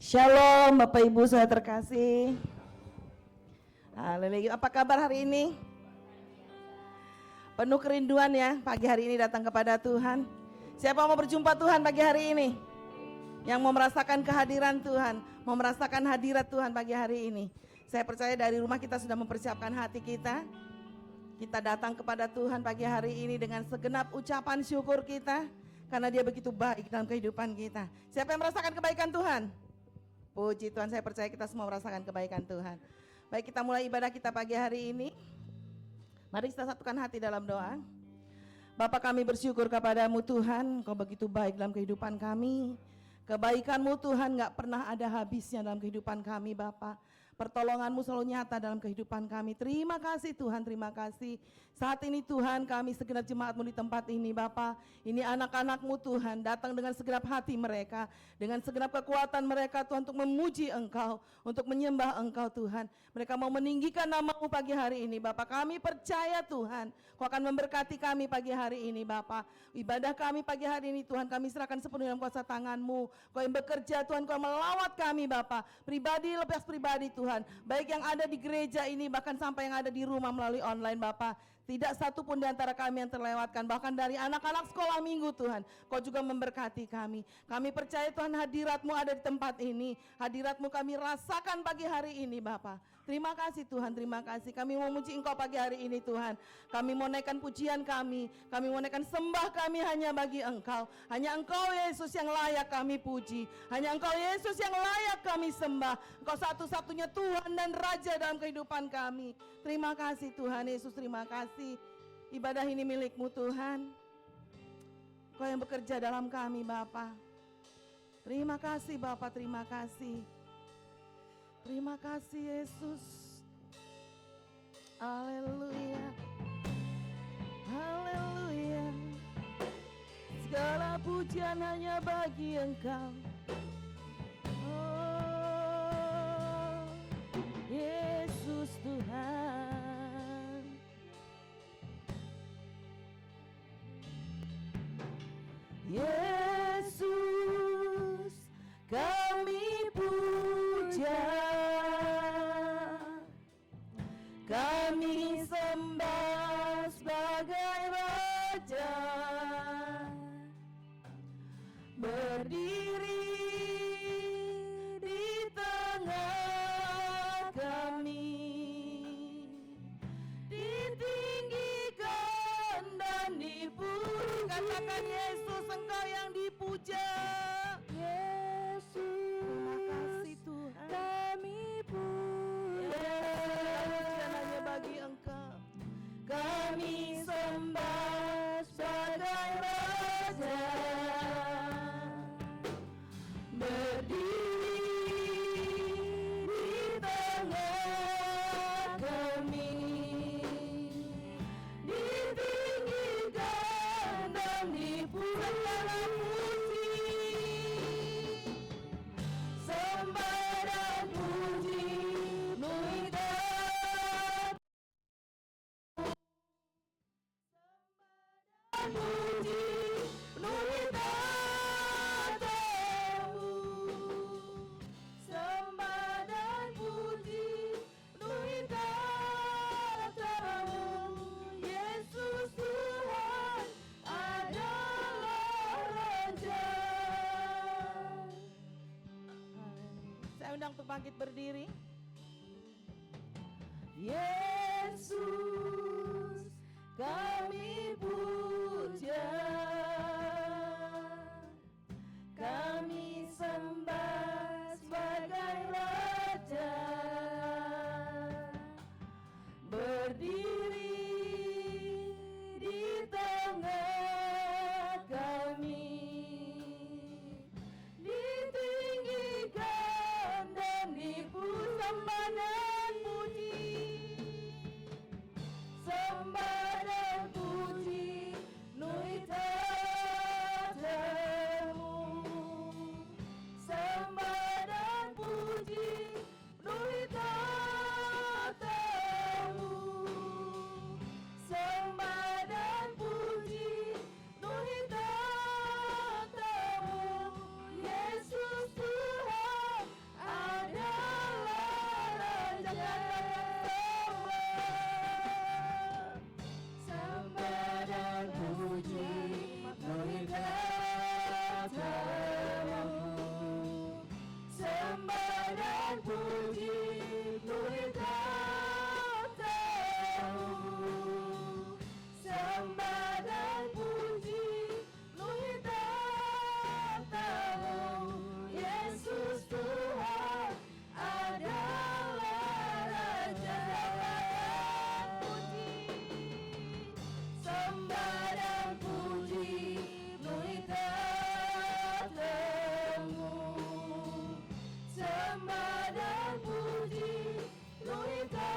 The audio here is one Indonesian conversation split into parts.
Shalom Bapak Ibu saya terkasih. Haleluya. Apa kabar hari ini? Penuh kerinduan ya pagi hari ini datang kepada Tuhan. Siapa mau berjumpa Tuhan pagi hari ini? Yang mau merasakan kehadiran Tuhan, mau merasakan hadirat Tuhan pagi hari ini. Saya percaya dari rumah kita sudah mempersiapkan hati kita. Kita datang kepada Tuhan pagi hari ini dengan segenap ucapan syukur kita. Karena Dia begitu baik dalam kehidupan kita. Siapa yang merasakan kebaikan Tuhan? Puji Tuhan, saya percaya kita semua merasakan kebaikan Tuhan. Baik, kita mulai ibadah kita pagi hari ini. Mari kita satukan hati dalam doa. Bapa, kami bersyukur kepadamu Tuhan, Kau begitu baik dalam kehidupan kami. Kebaikan-Mu Tuhan gak pernah ada habisnya dalam kehidupan kami Bapa. Pertolongan-Mu selalu nyata dalam kehidupan kami. Terima kasih Tuhan, terima kasih. Saat ini Tuhan, kami segenap jemaat-Mu di tempat ini Bapa. Ini anak-anak-Mu Tuhan, datang dengan segenap hati mereka, dengan segenap kekuatan mereka Tuhan untuk memuji Engkau, untuk menyembah Engkau Tuhan. Mereka mau meninggikan nama-Mu pagi hari ini Bapa. Kami percaya Tuhan, Kau akan memberkati kami pagi hari ini Bapa. Ibadah kami pagi hari ini Tuhan, kami serahkan sepenuhnya dalam kuasa tangan-Mu. Kau yang bekerja Tuhan, Kau melawat kami Bapa. Pribadi lepas pribadi Tuhan, baik yang ada di gereja ini bahkan sampai yang ada di rumah melalui online Bapa. Tidak satu pun di antara kami yang terlewatkan, bahkan dari anak-anak sekolah minggu Tuhan, Kau juga memberkati kami. Kami percaya Tuhan hadirat-Mu ada di tempat ini. Hadirat-Mu kami rasakan pagi hari ini Bapa. Terima kasih Tuhan, terima kasih. Kami mau memuji Engkau pagi hari ini Tuhan. Kami mau naikkan pujian kami mau naikkan sembah kami hanya bagi Engkau. Hanya Engkau Yesus yang layak kami puji. Hanya Engkau Yesus yang layak kami sembah. Engkau satu-satunya Tuhan dan Raja dalam kehidupan kami. Terima kasih Tuhan Yesus, terima kasih. Ibadah ini milik-Mu Tuhan. Kau yang bekerja dalam kami Bapa. Terima kasih Bapa, terima kasih. Terima kasih Yesus. Haleluya. Haleluya. Segala pujian hanya bagi Engkau. Oh, Yesus Tuhan. Yesus, kami puja. Kami sembah sebagai Raja, berdiri di tengah kami, ditinggikan dan dipuji. Katakan Yesus, Engkau yang dipuja. Yesus, terima kasih Tuhan. Kami puja. Bagi Engkau kami sembah sebagai Raja, berdiri di tengah kami, ditinggikan dan dipuji. Sembah dan puji puji penuhi tatamu. Sembah dan puji penuhi tatamu. Yesus Tuhan adalah Raja. Saya undang untuk bangkit berdiri. Yesus, kami puja, kami sembah sebagai Raja, berdiri di tengah kami, ditinggikan dan dipuji. Sembah dan puji sembah dan puji, penuhi takhtamu. Yesus Tuhan adalah Raja. Sembah dan puji, penuhi takhtamu. Sembah dan puji, penuhi takhtamu.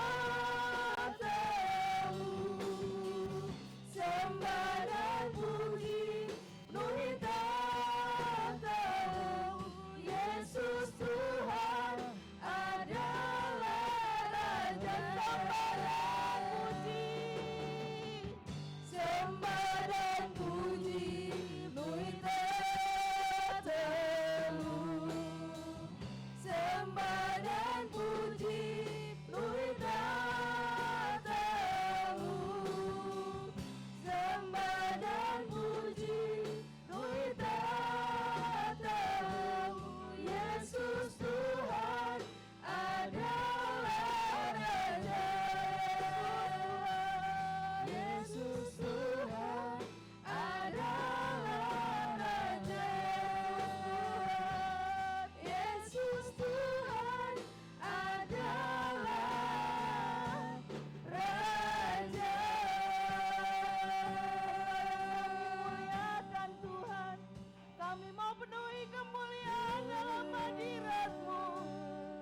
Sembah dan puji, penuhi takhtamu. Yesus Tuhan adalah Raja. Sembah dan puji, penuhi takhtamu. Sembah dan puji, penuhi takhtamu. Sembah dan puji, penuhi takhtamu. Yesus Tuhan adalah Raja. Yesus Tuhan adalah Raja. Yesus Tuhan adalah Raja. Muliakan Tuhan, kami mau penuhi kemuliaan dalam hadirat-Mu.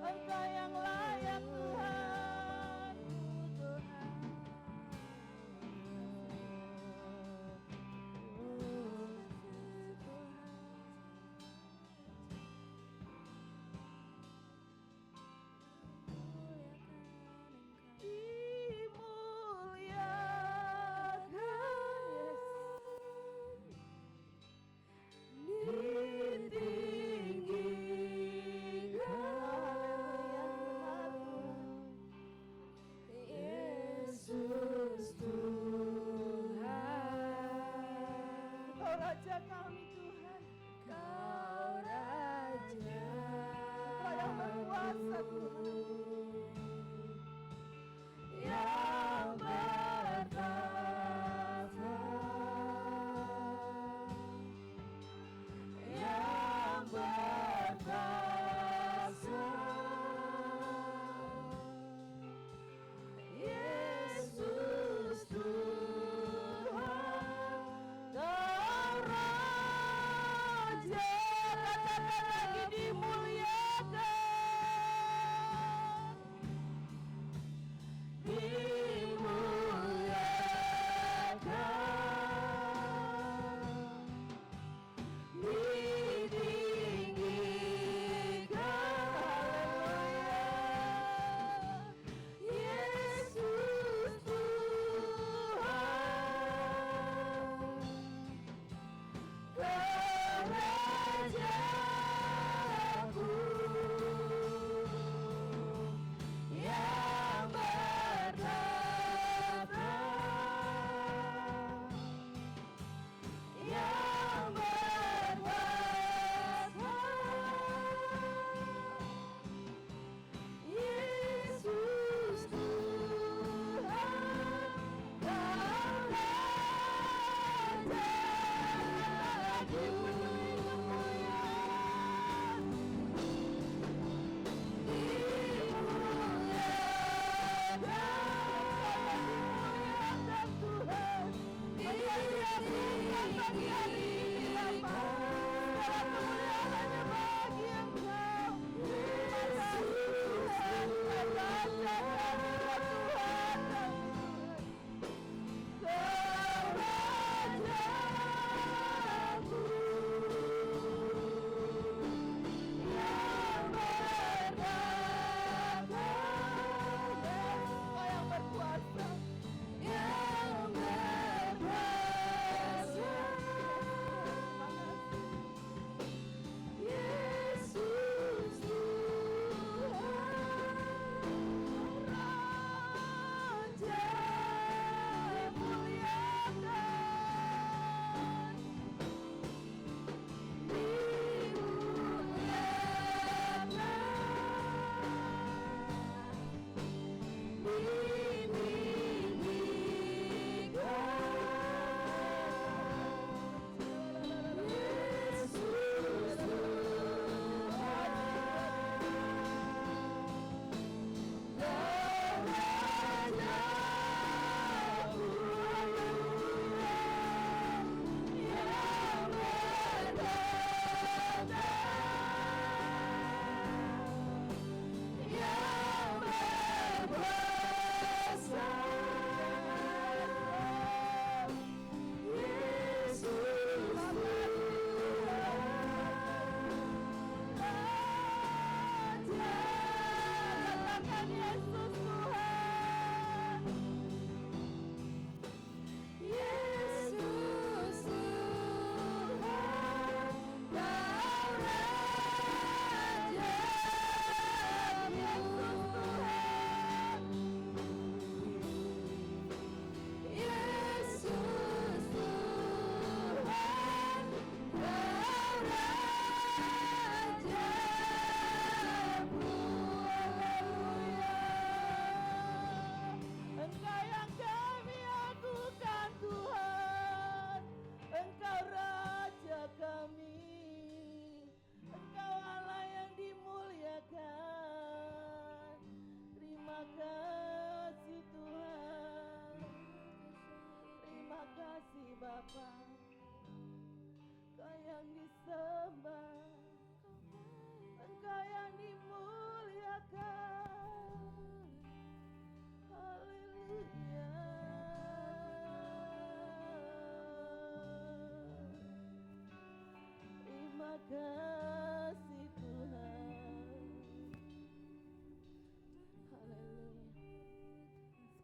Engkau yang layak Tuhan. Yesus Tuhan, Kau Raja kami Tuhan. Kau Raja, Kau yang berkuasa Tuhan, yang bertahta, yang berkuasa. Yesus Tuhan, Kau Raja.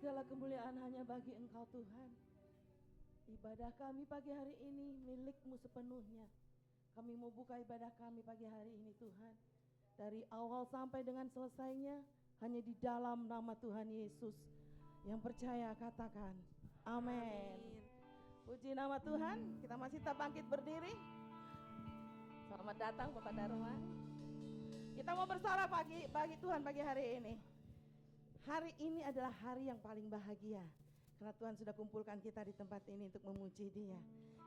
Segala kemuliaan hanya bagi Engkau Tuhan. Ibadah kami pagi hari ini milik-Mu sepenuhnya. Kami mau buka ibadah kami pagi hari ini Tuhan. Dari awal sampai dengan selesainya hanya di dalam nama Tuhan Yesus. Yang percaya katakan amin. Puji nama Tuhan. Kita masih tetap bangkit berdiri. Selamat datang Bapak Darman. Kita mau bersorak bagi Tuhan pagi hari ini. Hari ini adalah hari yang paling bahagia karena Tuhan sudah kumpulkan kita di tempat ini untuk memuji Dia.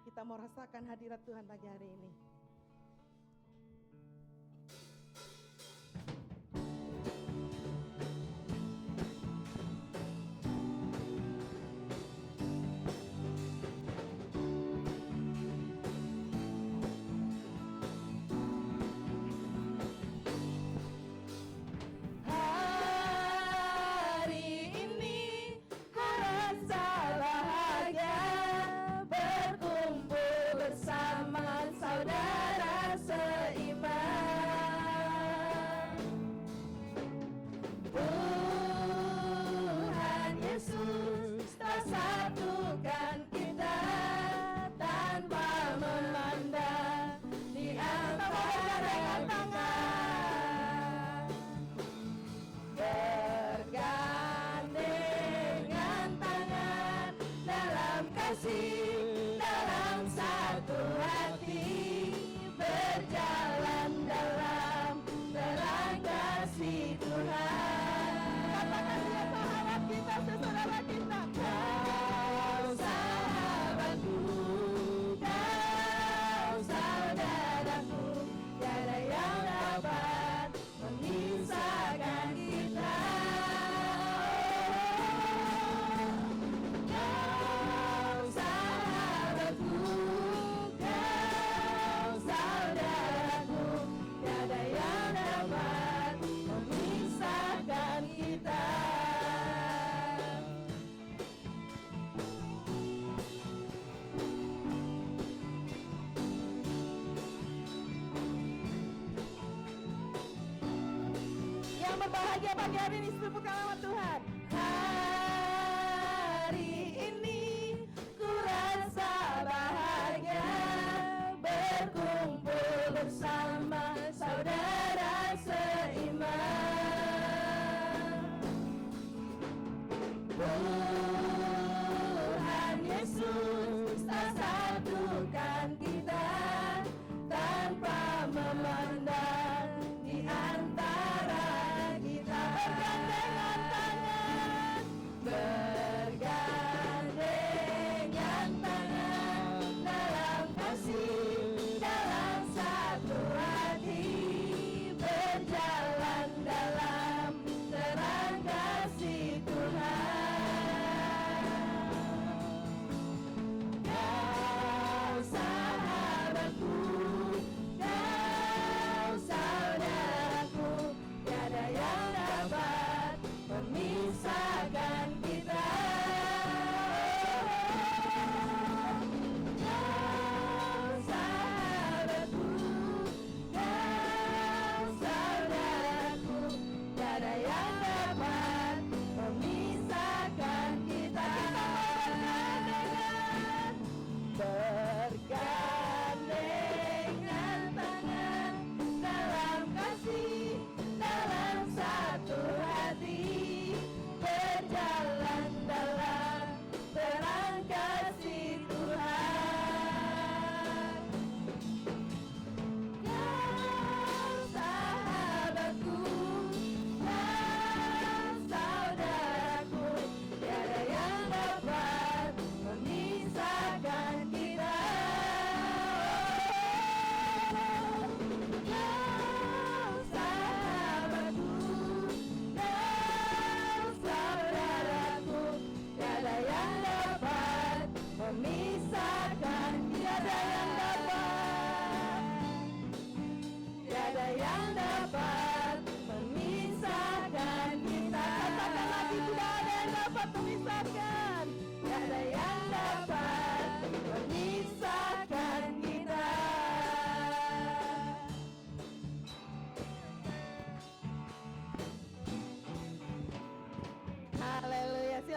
Kita mau rasakan hadirat Tuhan pagi hari ini. Berbahagia pagi hari ini sebutkan nama Tuhan. Hari ini ku rasa bahagia berkumpul bersama saudara seiman. Tuhan Yesus tak satukan kita tanpa memandang di antara bergandengan tangan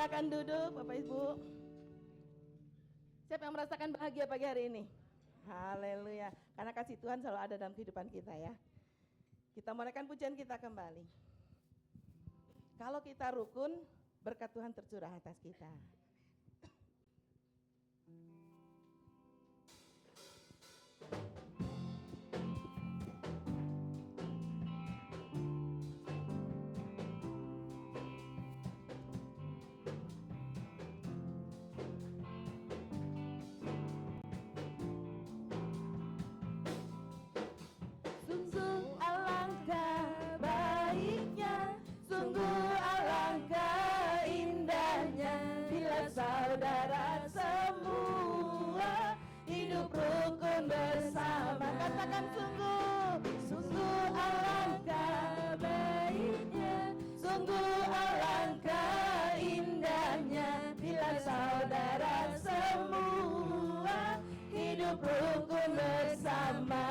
Silakan duduk Bapak Ibu. Siapa yang merasakan bahagia pagi hari ini? Haleluya. Karena kasih Tuhan selalu ada dalam kehidupan kita ya. Kita menaikkan pujian kita kembali. Kalau kita rukun, berkat Tuhan tercurah atas kita. Saudara semua hidup rukun bersama. Katakan sungguh alangkah baiknya, sungguh alangkah indahnya bila saudara semua hidup rukun bersama.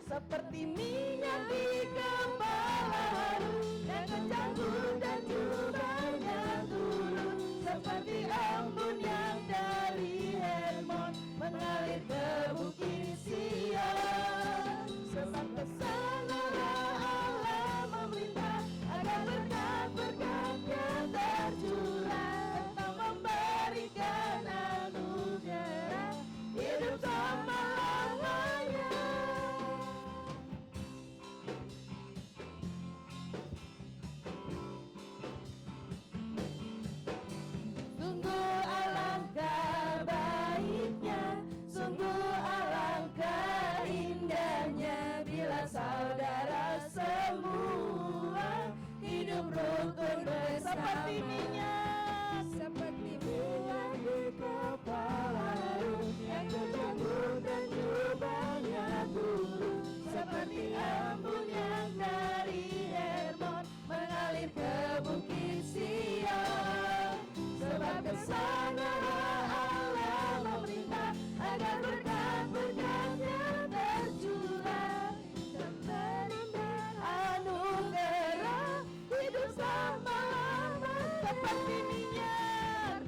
Seperti minyak di kepala Harun yang kejanggut dan jubahnya turun, seperti embun yang dari Hermon mengalir ke bukit Sion. Sebab kesanalah Allah memerintah agar berkat-berkat-Nya tercurah, serta memberikan anugerah hidup selama-lamanya. Saudara semua hidup rukun bersama. Seperti minyak di kepala Harun yang kejanggut dan jubahnya turun, seperti embun yang dari Hermon mengalir ke bukit Sion. Sebab kesanalah Allah memerintah agar berkat-berkat-Nya tercurah, anugerah hidup selama-lamanya. Seperti minyak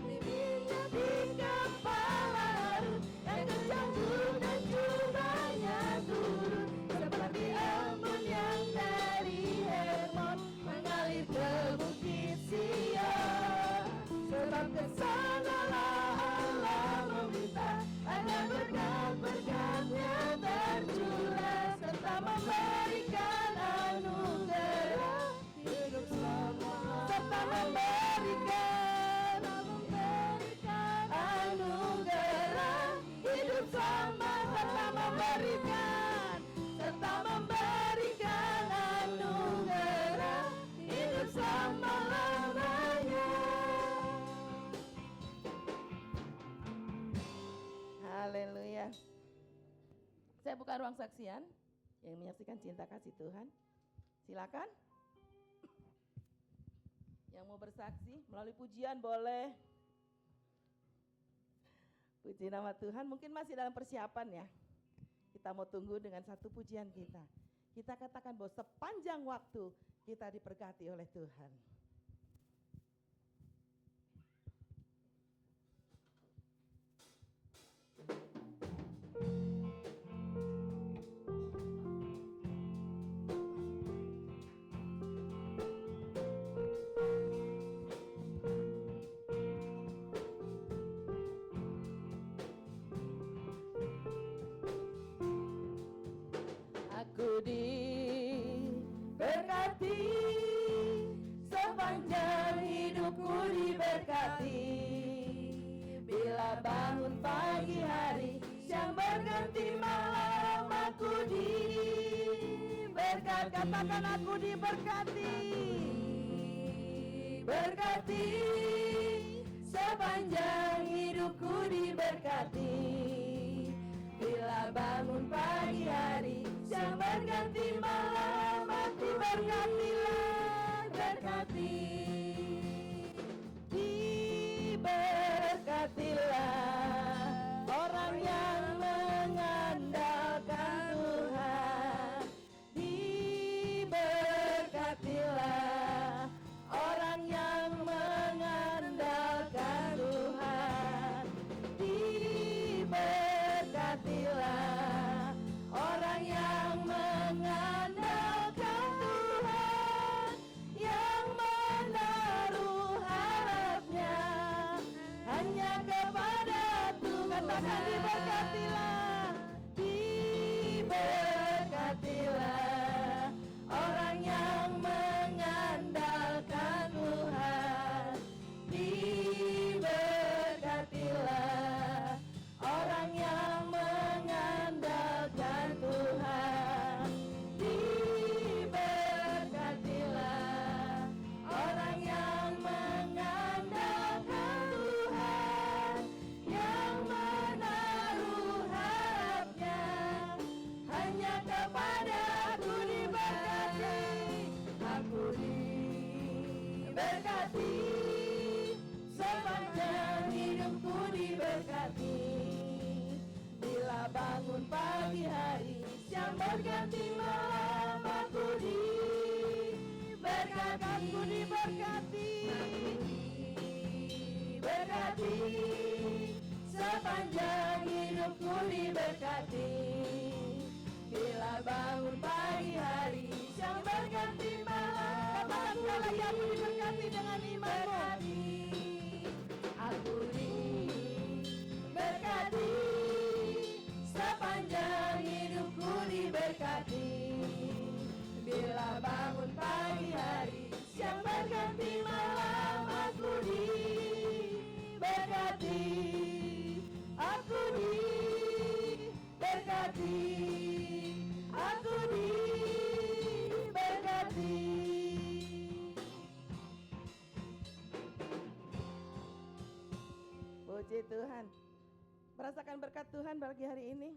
di kepala Harun yang kejanggut dan jubahnya turun, seperti embun yang dari Hermon mengalir ke bukit Sion. Sebab kesanalah Allah meminta agar berkat-berkat-Nya tercurah, serta memberikan anugerah hidup selama-lamanya. Serta memberikan anugerah hidup selama, serta memberikan anugerah hidup selama-lamanya. Haleluya. Saya buka ruang saksian yang menyaksikan cinta kasih Tuhan. Silakan. Yang mau bersaksi melalui pujian boleh. Puji nama Tuhan, mungkin masih dalam persiapan ya. Kita mau tunggu dengan satu pujian kita. Kita katakan bahwa sepanjang waktu kita diberkati oleh Tuhan. Aku diberkati, sepanjang hidupku diberkati. Bila bangun pagi hari, siang berganti malam, aku diberkati. Katakan aku diberkati. Berkati, sepanjang hidupku diberkati. Bila bangun pagi hari, siang berganti malam, aku diberkatilah, berkati. Diberkatilah orang yang mengandalkan Tuhan. Diberkatilah orang yang mengandalkan Tuhan, diberkatilah. Diberkatilah orang yang mengandalkan Tuhan. Diberkatilah orang yang mengandalkan Tuhan. Diberkatilah orang yang mengandalkan Tuhan, yang menaruh harapnya hanya kepadaku. Diberkati, aku diberkati, sepanjang hidupku diberkati. Bila bangun pagi hari, siang berganti malam, aku diberkati. Aku diberkati, diberkati, sepanjang hidupku diberkati. Bila bangun pagi hari, siang berganti malam, aku lagi aku diberkati dengan imanmu. Aku diberkati, sepanjang hidupku diberkati. Bila bangun pagi hari, siang berganti malam, aku diberkati. Aku diberkati, aku diberkati. Puji Tuhan. Merasakan berkat Tuhan bagi hari ini.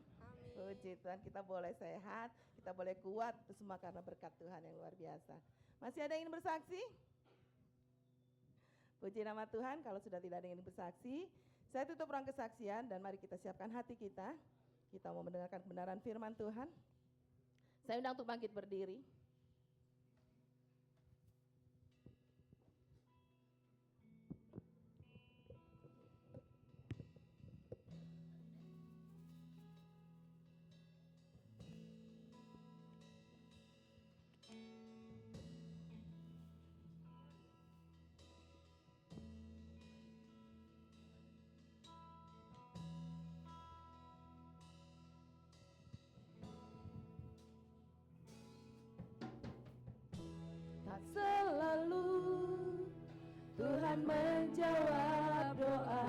Puji Tuhan, kita boleh sehat, kita boleh kuat, itu semua karena berkat Tuhan yang luar biasa. Masih ada yang ingin bersaksi? Puji nama Tuhan. Kalau sudah tidak ada yang ingin bersaksi, saya tutup ruang kesaksian dan mari kita siapkan hati kita. Kita mau mendengarkan kebenaran firman Tuhan. Saya undang untuk bangkit berdiri. Tak selalu Tuhan menjawab doa,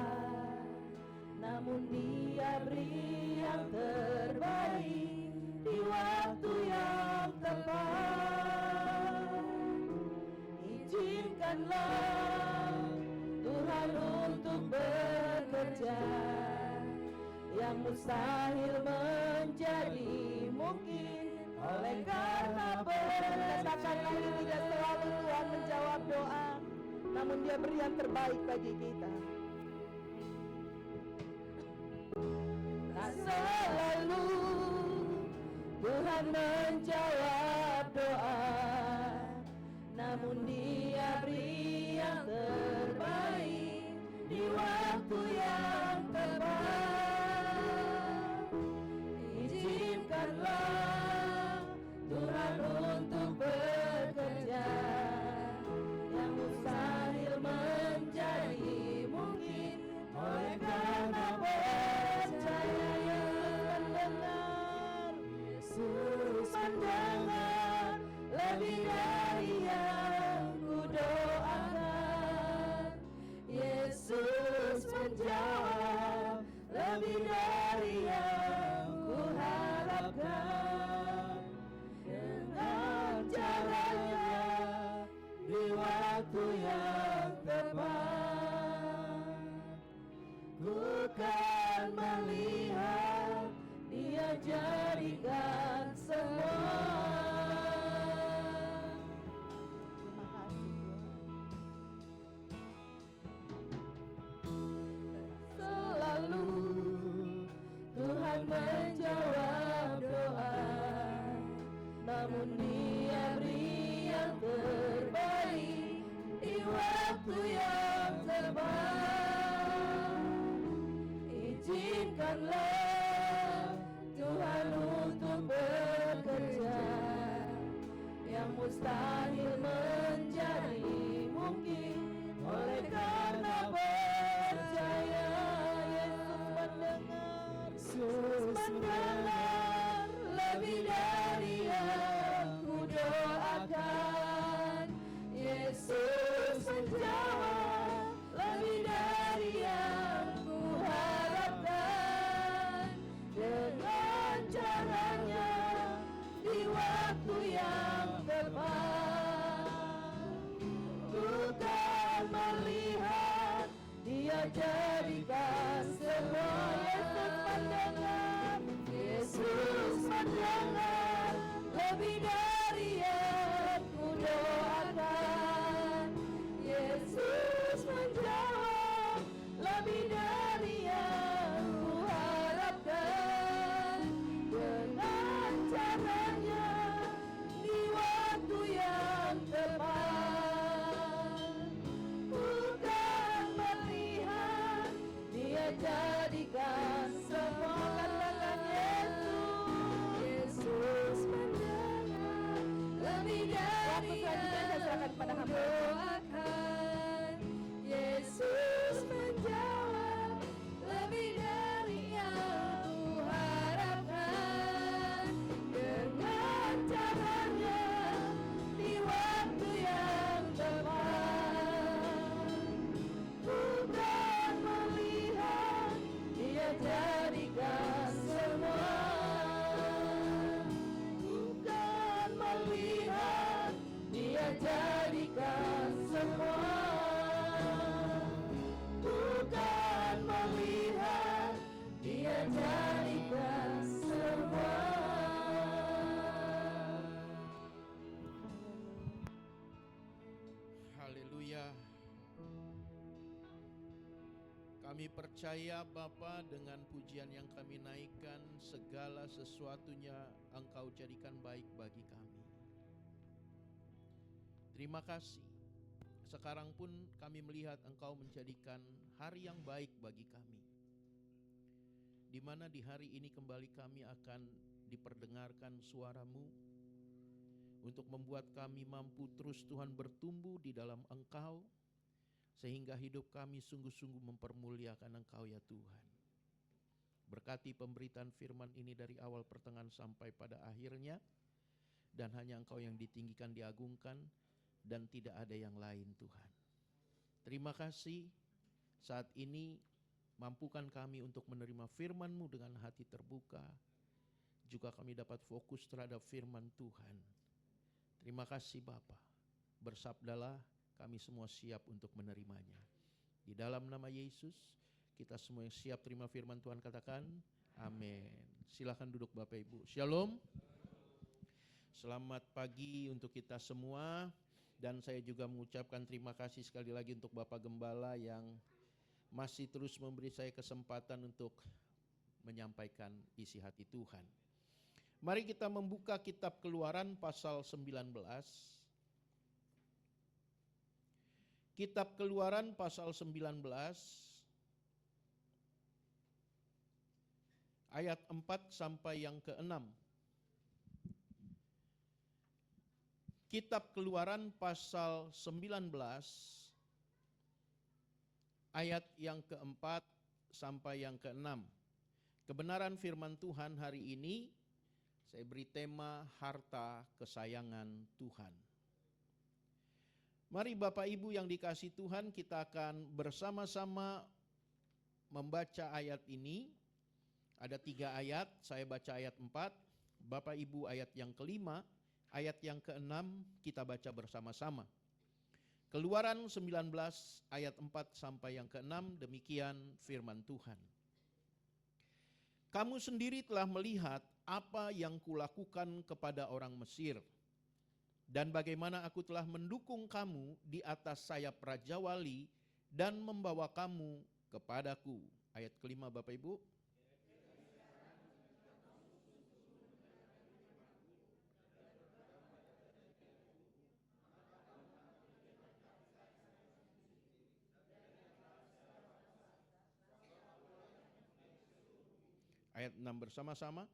namun Dia beri yang terbaik di waktu yang tepat. Izinkanlah Tuhan untuk bekerja, yang mustahil menjadi mungkin. Oleh karena Katakan lagi, tidak selalu Tuhan menjawab doa, namun Dia beri yang terbaik bagi kita. tak selalu Tuhan menjawab doa, namun Dia beri yang terbaik di waktu yang tepat. Izinkanlah Tuhan untuk bekerja, yang mustahil menjadi mungkin. Oleh karena percaya, Yesus mendengar lebih dari yang ku doakan. Yesus menjawab lebih dari yang ku harapkan. Dengan caranya di waktu yang tepat, ku kan melihat Dia jadikan semua. Terima kasih Tuhan. Selalu Tuhan menjawab doa, namun Dia beri yang terbaik di waktu yang tepat. Izinkanlah Tuhan untuk bekerja, yang mustahil menjadi mungkin. Oleh karena percaya, Yesus mendengar. Kami percaya Bapa, dengan pujian yang kami naikkan, segala sesuatunya Engkau jadikan baik bagi kami. Terima kasih. Sekarang pun kami melihat Engkau menjadikan hari yang baik bagi kami, di mana di hari ini kembali kami akan diperdengarkan suara-Mu untuk membuat kami mampu terus Tuhan bertumbuh di dalam Engkau, sehingga hidup kami sungguh-sungguh mempermuliakan Engkau ya Tuhan. Berkati pemberitaan firman ini dari awal pertengahan sampai pada akhirnya, dan hanya Engkau yang ditinggikan, diagungkan, dan tidak ada yang lain Tuhan. Terima kasih. Saat ini mampukan kami untuk menerima firman-Mu dengan hati terbuka, juga kami dapat fokus terhadap firman Tuhan. Terima kasih Bapa. Bersabdalah, kami semua siap untuk menerimanya. Di dalam nama Yesus, kita semua yang siap terima firman Tuhan katakan, amin. Silakan duduk Bapak Ibu. Shalom. Selamat pagi untuk kita semua. Dan saya juga mengucapkan terima kasih sekali lagi untuk Bapak Gembala yang masih terus memberi saya kesempatan untuk menyampaikan isi hati Tuhan. Mari kita membuka kitab Keluaran pasal 19. Kitab Keluaran pasal 19 ayat 4 sampai yang ke-6. Kitab Keluaran pasal 19 ayat yang ke-4 sampai yang ke-6. Kebenaran firman Tuhan hari ini saya beri tema harta kesayangan Tuhan. Mari Bapak Ibu yang dikasihi Tuhan, kita akan bersama-sama membaca ayat ini. Ada 3 ayat, saya baca ayat 4, Bapak Ibu ayat yang ke-5, ayat yang ke-6 kita baca bersama-sama. Keluaran 19 ayat 4 sampai yang ke-6, demikian firman Tuhan. Kamu sendiri telah melihat apa yang kulakukan kepada orang Mesir, dan bagaimana aku telah mendukung kamu di atas sayap Raja Wali dan membawa kamu kepadaku. Ayat ke-5 Bapak Ibu. Ayat 6 bersama-sama.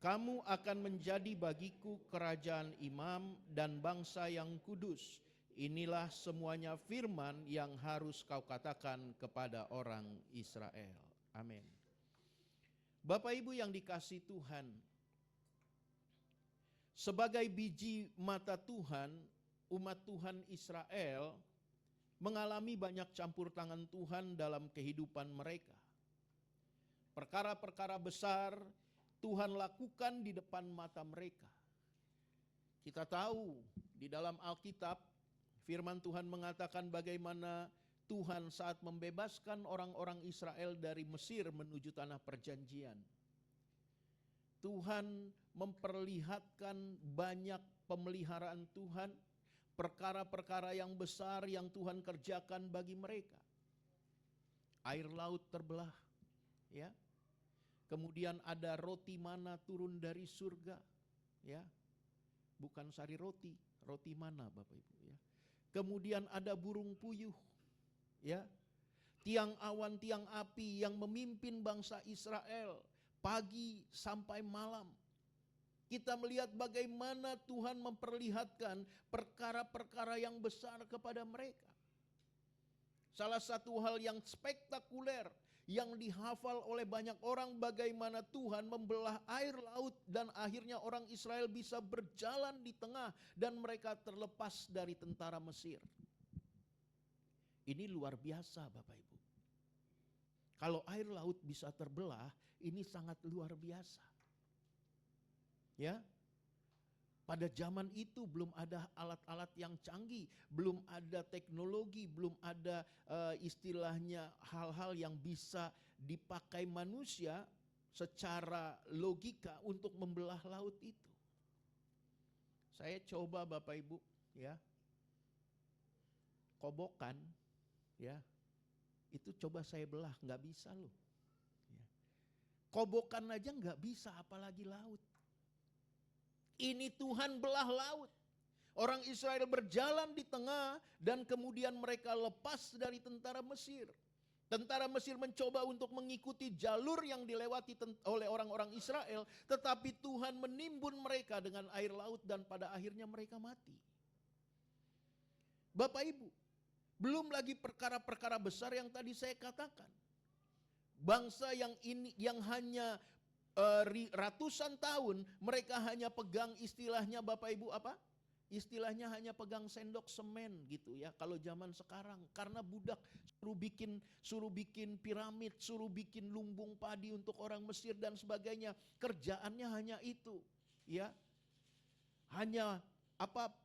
Kamu akan menjadi bagiku kerajaan imam dan bangsa yang kudus. Inilah semuanya firman yang harus kau katakan kepada orang Israel. Amin. Bapak Ibu yang dikasihi Tuhan, sebagai biji mata Tuhan, umat Tuhan Israel mengalami banyak campur tangan Tuhan dalam kehidupan mereka. Perkara-perkara besar Tuhan lakukan di depan mata mereka. Kita tahu di dalam Alkitab firman Tuhan mengatakan bagaimana Tuhan saat membebaskan orang-orang Israel dari Mesir menuju tanah perjanjian. Tuhan memperlihatkan banyak pemeliharaan Tuhan, perkara-perkara yang besar yang Tuhan kerjakan bagi mereka. Air laut terbelah, ya. Kemudian ada roti mana turun dari surga, ya. Bukan sari roti, roti mana Bapak Ibu, ya. Kemudian ada burung puyuh, ya. Tiang awan, tiang api yang memimpin bangsa Israel pagi sampai malam. Kita melihat bagaimana Tuhan memperlihatkan perkara-perkara yang besar kepada mereka. Salah satu hal yang spektakuler yang dihafal oleh banyak orang bagaimana Tuhan membelah air laut dan akhirnya orang Israel bisa berjalan di tengah dan mereka terlepas dari tentara Mesir. Ini luar biasa Bapak Ibu. Kalau air laut bisa terbelah, ini sangat luar biasa. Ya. Pada zaman itu belum ada alat-alat yang canggih, belum ada teknologi, belum ada istilahnya hal-hal yang bisa dipakai manusia secara logika untuk membelah laut itu. Saya coba Bapak Ibu, ya, kobokan, ya, itu coba saya belah, nggak bisa loh. Ya. Kobokan aja nggak bisa, apalagi laut. Ini Tuhan belah laut. Orang Israel berjalan di tengah dan kemudian mereka lepas dari tentara Mesir. Tentara Mesir mencoba untuk mengikuti jalur yang dilewati oleh orang-orang Israel, tetapi Tuhan menimbun mereka dengan air laut dan pada akhirnya mereka mati. Bapak Ibu, belum lagi perkara-perkara besar yang tadi saya katakan. Bangsa yang hanya ratusan tahun mereka hanya pegang istilahnya Bapak Ibu apa? Istilahnya hanya pegang sendok semen gitu ya kalau zaman sekarang, karena budak suruh bikin piramid, suruh bikin lumbung padi untuk orang Mesir dan sebagainya. Kerjaannya hanya itu ya. Hanya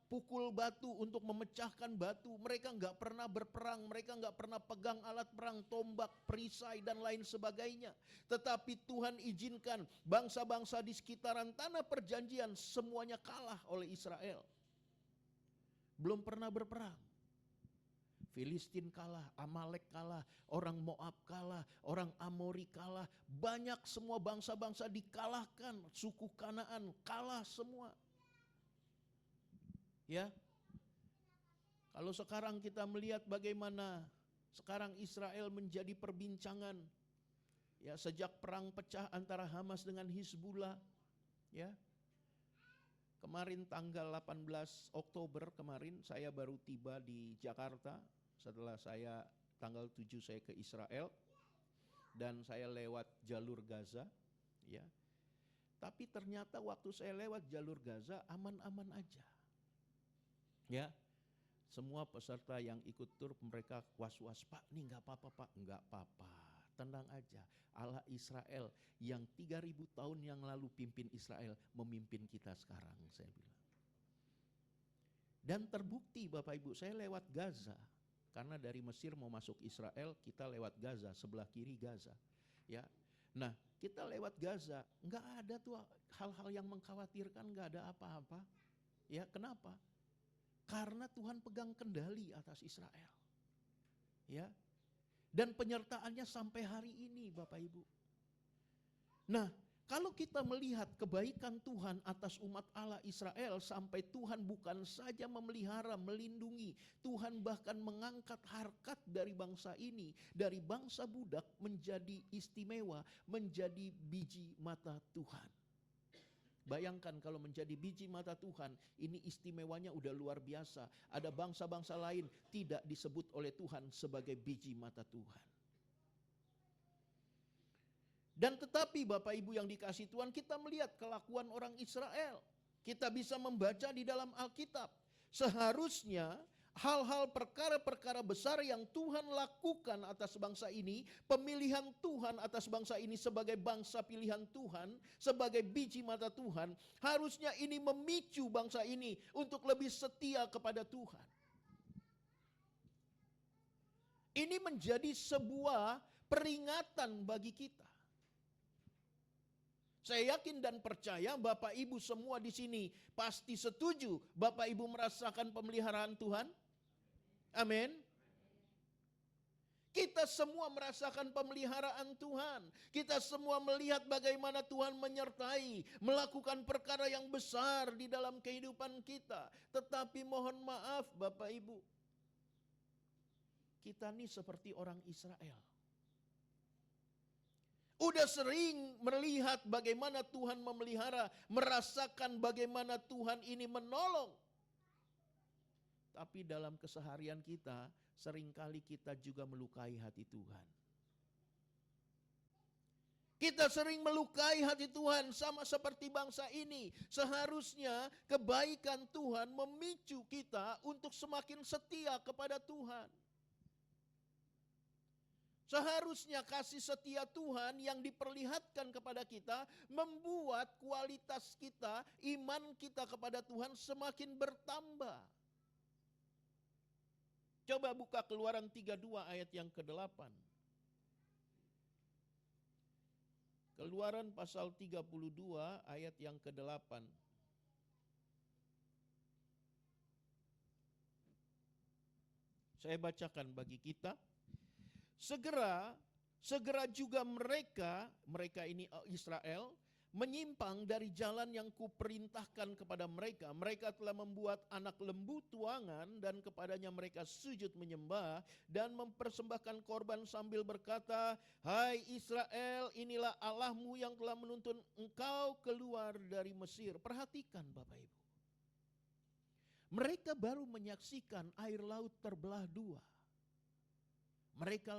pukul batu untuk memecahkan batu. Mereka nggak pernah berperang, mereka nggak pernah pegang alat perang, tombak, perisai dan lain sebagainya. Tetapi Tuhan izinkan bangsa-bangsa di sekitaran tanah perjanjian semuanya kalah oleh Israel. Belum pernah berperang. Filistin kalah, Amalek kalah, orang Moab kalah, orang Amori kalah. Banyak semua bangsa-bangsa dikalahkan, suku Kanaan kalah semua. Ya. Kalau sekarang kita melihat bagaimana sekarang Israel menjadi perbincangan. Ya, sejak perang pecah antara Hamas dengan Hizbullah, ya. Kemarin tanggal 18 Oktober kemarin saya baru tiba di Jakarta. Setelah saya tanggal 7 saya ke Israel dan saya lewat jalur Gaza, ya. Tapi ternyata waktu saya lewat jalur Gaza aman-aman aja. Ya. Semua peserta yang ikut tur mereka was-was, "Pak, ini enggak apa-apa, Pak." "Enggak apa-apa. Tenang aja, Allah Israel yang 3000 tahun yang lalu pimpin Israel memimpin kita sekarang," saya bilang. Dan terbukti Bapak Ibu, saya lewat Gaza. Karena dari Mesir mau masuk Israel, kita lewat Gaza, sebelah kiri Gaza. Ya. Nah, kita lewat Gaza, enggak ada tuh hal-hal yang mengkhawatirkan, enggak ada apa-apa. Ya, kenapa? Karena Tuhan pegang kendali atas Israel. Ya. Dan penyertaannya sampai hari ini Bapak Ibu. Nah, kalau kita melihat kebaikan Tuhan atas umat Allah Israel sampai Tuhan bukan saja memelihara, melindungi, Tuhan bahkan mengangkat harkat dari bangsa ini, dari bangsa budak menjadi istimewa, menjadi biji mata Tuhan. Bayangkan kalau menjadi biji mata Tuhan, ini istimewanya udah luar biasa. Ada bangsa-bangsa lain tidak disebut oleh Tuhan sebagai biji mata Tuhan. Dan tetapi Bapak Ibu yang dikasihi Tuhan, kita melihat kelakuan orang Israel. Kita bisa membaca di dalam Alkitab. Seharusnya hal-hal perkara-perkara besar yang Tuhan lakukan atas bangsa ini, pemilihan Tuhan atas bangsa ini sebagai bangsa pilihan Tuhan, sebagai biji mata Tuhan, harusnya ini memicu bangsa ini untuk lebih setia kepada Tuhan. Ini menjadi sebuah peringatan bagi kita. Saya yakin dan percaya Bapak Ibu semua di sini pasti setuju Bapak Ibu merasakan pemeliharaan Tuhan. Amin. Kita semua merasakan pemeliharaan Tuhan. Kita semua melihat bagaimana Tuhan menyertai, melakukan perkara yang besar di dalam kehidupan kita. Tetapi mohon maaf Bapak Ibu, kita ini seperti orang Israel. Udah sering melihat bagaimana Tuhan memelihara, merasakan bagaimana Tuhan ini menolong. Tapi dalam keseharian kita, seringkali kita juga melukai hati Tuhan. Kita sering melukai hati Tuhan sama seperti bangsa ini. Seharusnya kebaikan Tuhan memicu kita untuk semakin setia kepada Tuhan. Seharusnya kasih setia Tuhan yang diperlihatkan kepada kita membuat kualitas kita, iman kita kepada Tuhan semakin bertambah. Coba buka Keluaran 32 ayat yang ke-8. Keluaran pasal 32 ayat yang ke-8. Saya bacakan bagi kita. Segera juga mereka ini Israel, menyimpang dari jalan yang kuperintahkan kepada mereka. Mereka telah membuat anak lembu tuangan dan kepadanya mereka sujud menyembah dan mempersembahkan korban sambil berkata, "Hai Israel, inilah Allahmu yang telah menuntun engkau keluar dari Mesir." Perhatikan Bapak Ibu. Mereka baru menyaksikan air laut terbelah dua. Mereka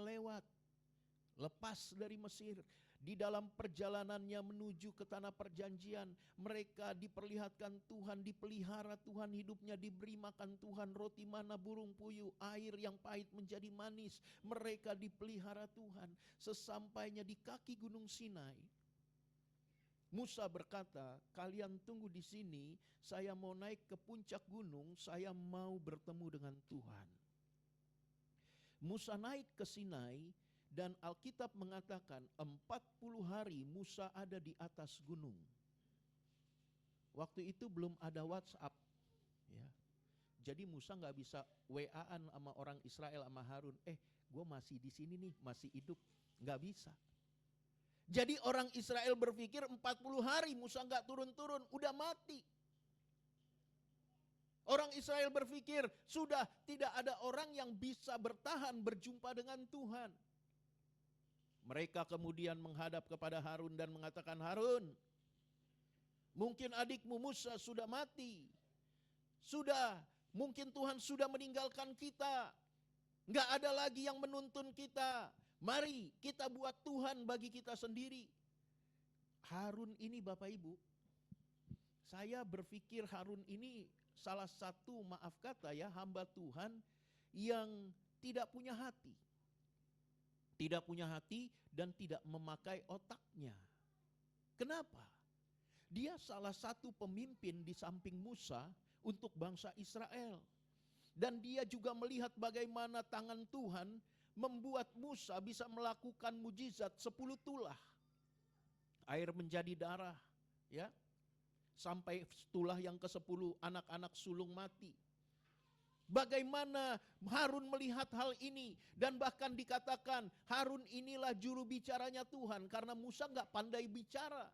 lepas dari Mesir. Di dalam perjalanannya menuju ke tanah perjanjian, mereka diperlihatkan Tuhan, dipelihara Tuhan, hidupnya diberi makan Tuhan, roti mana burung puyuh, air yang pahit menjadi manis. Mereka dipelihara Tuhan. Sesampainya di kaki gunung Sinai, Musa berkata, "Kalian tunggu di sini, saya mau naik ke puncak gunung, saya mau bertemu dengan Tuhan." Musa naik ke Sinai. Dan Alkitab mengatakan 40 hari Musa ada di atas gunung. Waktu itu belum ada WhatsApp. Ya. Jadi Musa gak bisa WA-an sama orang Israel sama Harun. Gue masih di sini nih, masih hidup. Gak bisa. Jadi orang Israel berpikir 40 hari Musa gak turun-turun, udah mati. Orang Israel berpikir sudah tidak ada orang yang bisa bertahan berjumpa dengan Tuhan. Mereka kemudian menghadap kepada Harun dan mengatakan, "Harun, mungkin adikmu Musa sudah mati. Mungkin Tuhan sudah meninggalkan kita. Nggak ada lagi yang menuntun kita. Mari kita buat Tuhan bagi kita sendiri." Harun ini Bapak Ibu, saya berpikir Harun ini salah satu, maaf kata ya, hamba Tuhan yang tidak punya hati. Tidak punya hati dan tidak memakai otaknya. Kenapa? Dia salah satu pemimpin di samping Musa untuk bangsa Israel. Dan dia juga melihat bagaimana tangan Tuhan membuat Musa bisa melakukan mujizat 10 tulah. Air menjadi darah, ya. Sampai tulah yang ke-10 anak-anak sulung mati. Bagaimana Harun melihat hal ini, dan bahkan dikatakan Harun inilah juru bicaranya Tuhan karena Musa gak pandai bicara.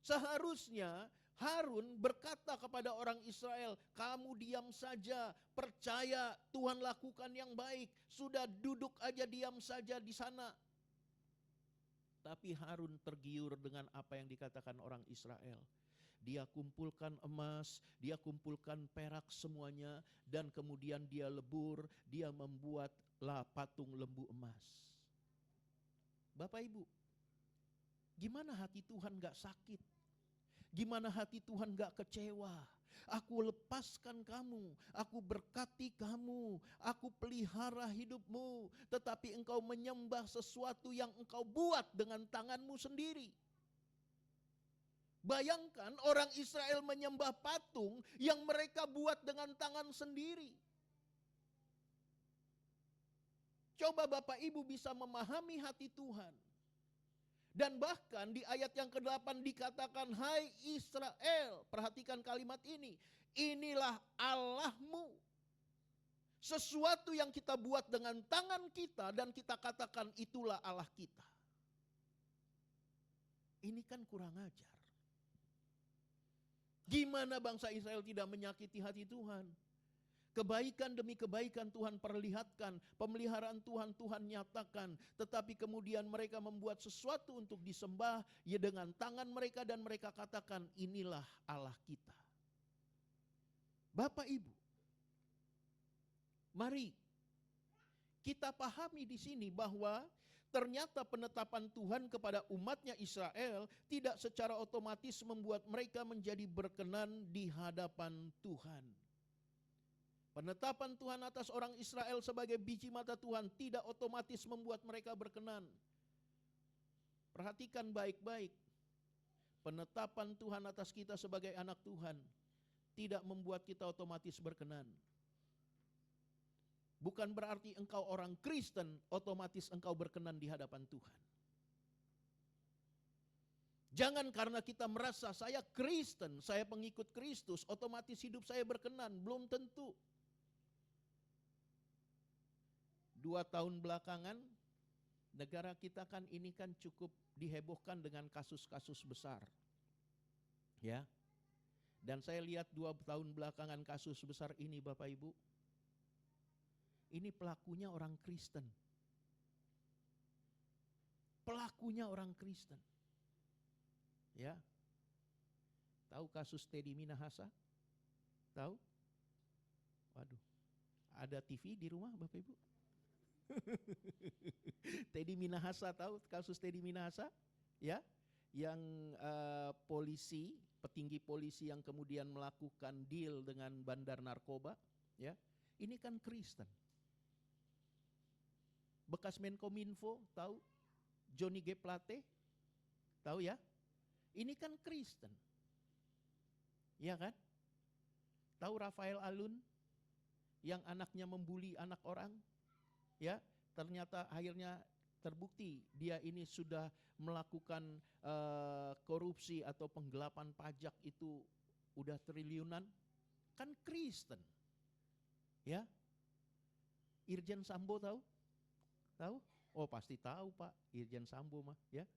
Seharusnya Harun berkata kepada orang Israel, "Kamu diam saja, percaya Tuhan lakukan yang baik, sudah duduk aja diam saja di sana." Tapi Harun tergiur dengan apa yang dikatakan orang Israel. Dia kumpulkan emas, dia kumpulkan perak semuanya, dan kemudian dia lebur, dia membuatlah patung lembu emas. Bapak Ibu, gimana hati Tuhan gak sakit? Gimana hati Tuhan gak kecewa? Aku lepaskan kamu, aku berkati kamu, aku pelihara hidupmu, tetapi engkau menyembah sesuatu yang engkau buat dengan tanganmu sendiri. Bayangkan orang Israel menyembah patung yang mereka buat dengan tangan sendiri. Coba Bapak Ibu bisa memahami hati Tuhan. Dan bahkan di ayat yang ke-8 dikatakan, "Hai Israel," perhatikan kalimat ini, "inilah Allahmu." Sesuatu yang kita buat dengan tangan kita dan kita katakan itulah Allah kita. Ini kan kurang ajar. Gimana bangsa Israel tidak menyakiti hati Tuhan? Kebaikan demi kebaikan Tuhan perlihatkan, pemeliharaan Tuhan nyatakan, tetapi kemudian mereka membuat sesuatu untuk disembah ya dengan tangan mereka dan mereka katakan inilah Allah kita. Bapak Ibu, mari kita pahami di sini bahwa ternyata penetapan Tuhan kepada umatnya Israel tidak secara otomatis membuat mereka menjadi berkenan di hadapan Tuhan. Penetapan Tuhan atas orang Israel sebagai biji mata Tuhan tidak otomatis membuat mereka berkenan. Perhatikan baik-baik. Penetapan Tuhan atas kita sebagai anak Tuhan tidak membuat kita otomatis berkenan. Bukan berarti engkau orang Kristen, otomatis engkau berkenan di hadapan Tuhan. Jangan karena kita merasa saya Kristen, saya pengikut Kristus, otomatis hidup saya berkenan. Belum tentu. 2 2 tahun belakangan negara kita kan ini kan cukup dihebohkan dengan kasus-kasus besar. Ya. Dan saya lihat 2 tahun belakangan kasus besar ini Bapak Ibu, ini pelakunya orang Kristen. Pelakunya orang Kristen. Ya. Tahu kasus Teddy Minahasa? Tahu? Waduh. Ada TV di rumah Bapak Ibu? Teddy Minahasa, tahu kasus Teddy Minahasa? Ya. Yang polisi, petinggi polisi yang kemudian melakukan deal dengan bandar narkoba, ya. Ini kan Kristen. Bekas Menkominfo, tahu? Johnny G. Plate, tahu ya? Ini kan Kristen. Ya kan? Tahu Rafael Alun yang anaknya membuli anak orang? Ya, ternyata akhirnya terbukti dia ini sudah melakukan korupsi atau penggelapan pajak itu udah triliunan. Kan Kristen. Ya. Irjen Sambo tahu? Tahu? Oh pasti tahu Pak, Irjen Sambo mah, ya.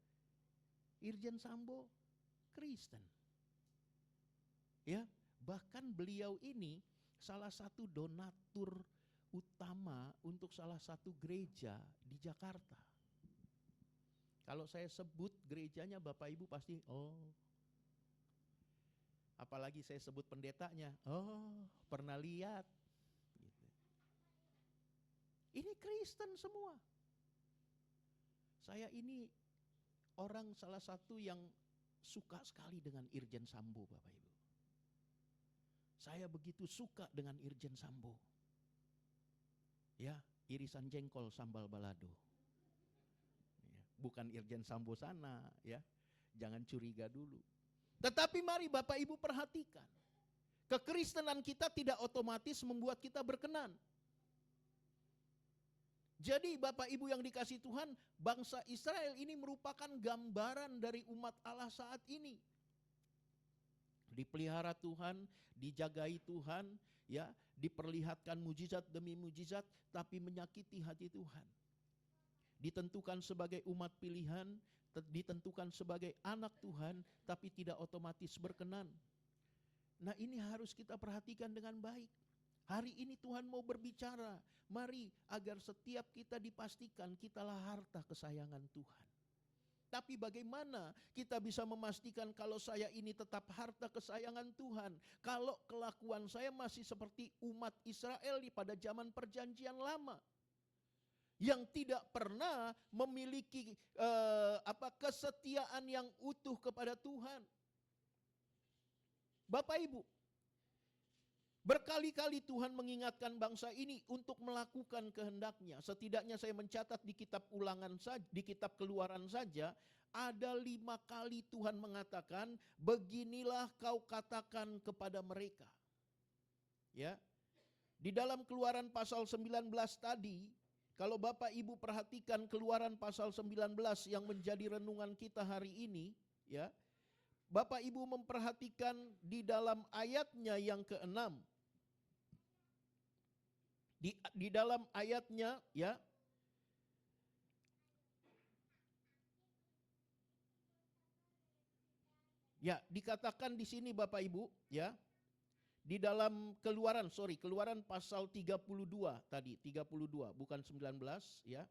Irjen Sambo Kristen. Ya, bahkan beliau ini salah satu donatur utama untuk salah satu gereja di Jakarta. Kalau saya sebut gerejanya Bapak Ibu pasti apalagi saya sebut pendetanya, pernah lihat. Gitu. Ini Kristen semua. Saya ini orang salah satu yang suka sekali dengan Irjen Sambo Bapak Ibu. Saya begitu suka dengan Irjen Sambo. Ya, irisan jengkol sambal balado. Ya, bukan Irjen Sambo sana, ya. Jangan curiga dulu. Tetapi mari Bapak Ibu perhatikan. Kekristenan kita tidak otomatis membuat kita berkenan. Jadi Bapak Ibu yang dikasihi Tuhan, bangsa Israel ini merupakan gambaran dari umat Allah saat ini. Dipelihara Tuhan, dijagai Tuhan, ya, diperlihatkan mujizat demi mujizat, tapi menyakiti hati Tuhan. Ditentukan sebagai umat pilihan, ditentukan sebagai anak Tuhan, tapi tidak otomatis berkenan. Nah ini harus kita perhatikan dengan baik. Hari ini Tuhan mau berbicara, mari agar setiap kita dipastikan kitalah harta kesayangan Tuhan. Tapi bagaimana kita bisa memastikan kalau saya ini tetap harta kesayangan Tuhan, kalau kelakuan saya masih seperti umat Israel pada zaman perjanjian lama, yang tidak pernah memiliki kesetiaan yang utuh kepada Tuhan. Bapak Ibu, berkali-kali Tuhan mengingatkan bangsa ini untuk melakukan kehendaknya. Setidaknya saya mencatat di kitab Ulangan saja, di kitab Keluaran saja, ada 5 kali Tuhan mengatakan, beginilah kau katakan kepada mereka. Ya. Di dalam Keluaran pasal 19 tadi, kalau Bapak Ibu perhatikan Keluaran pasal 19 yang menjadi renungan kita hari ini, ya. Bapak Ibu memperhatikan di dalam ayatnya yang ke-6. Di dalam ayatnya, ya, ya dikatakan di sini Bapak Ibu, ya, di dalam Keluaran pasal 32 tadi, 32 bukan 19, ya.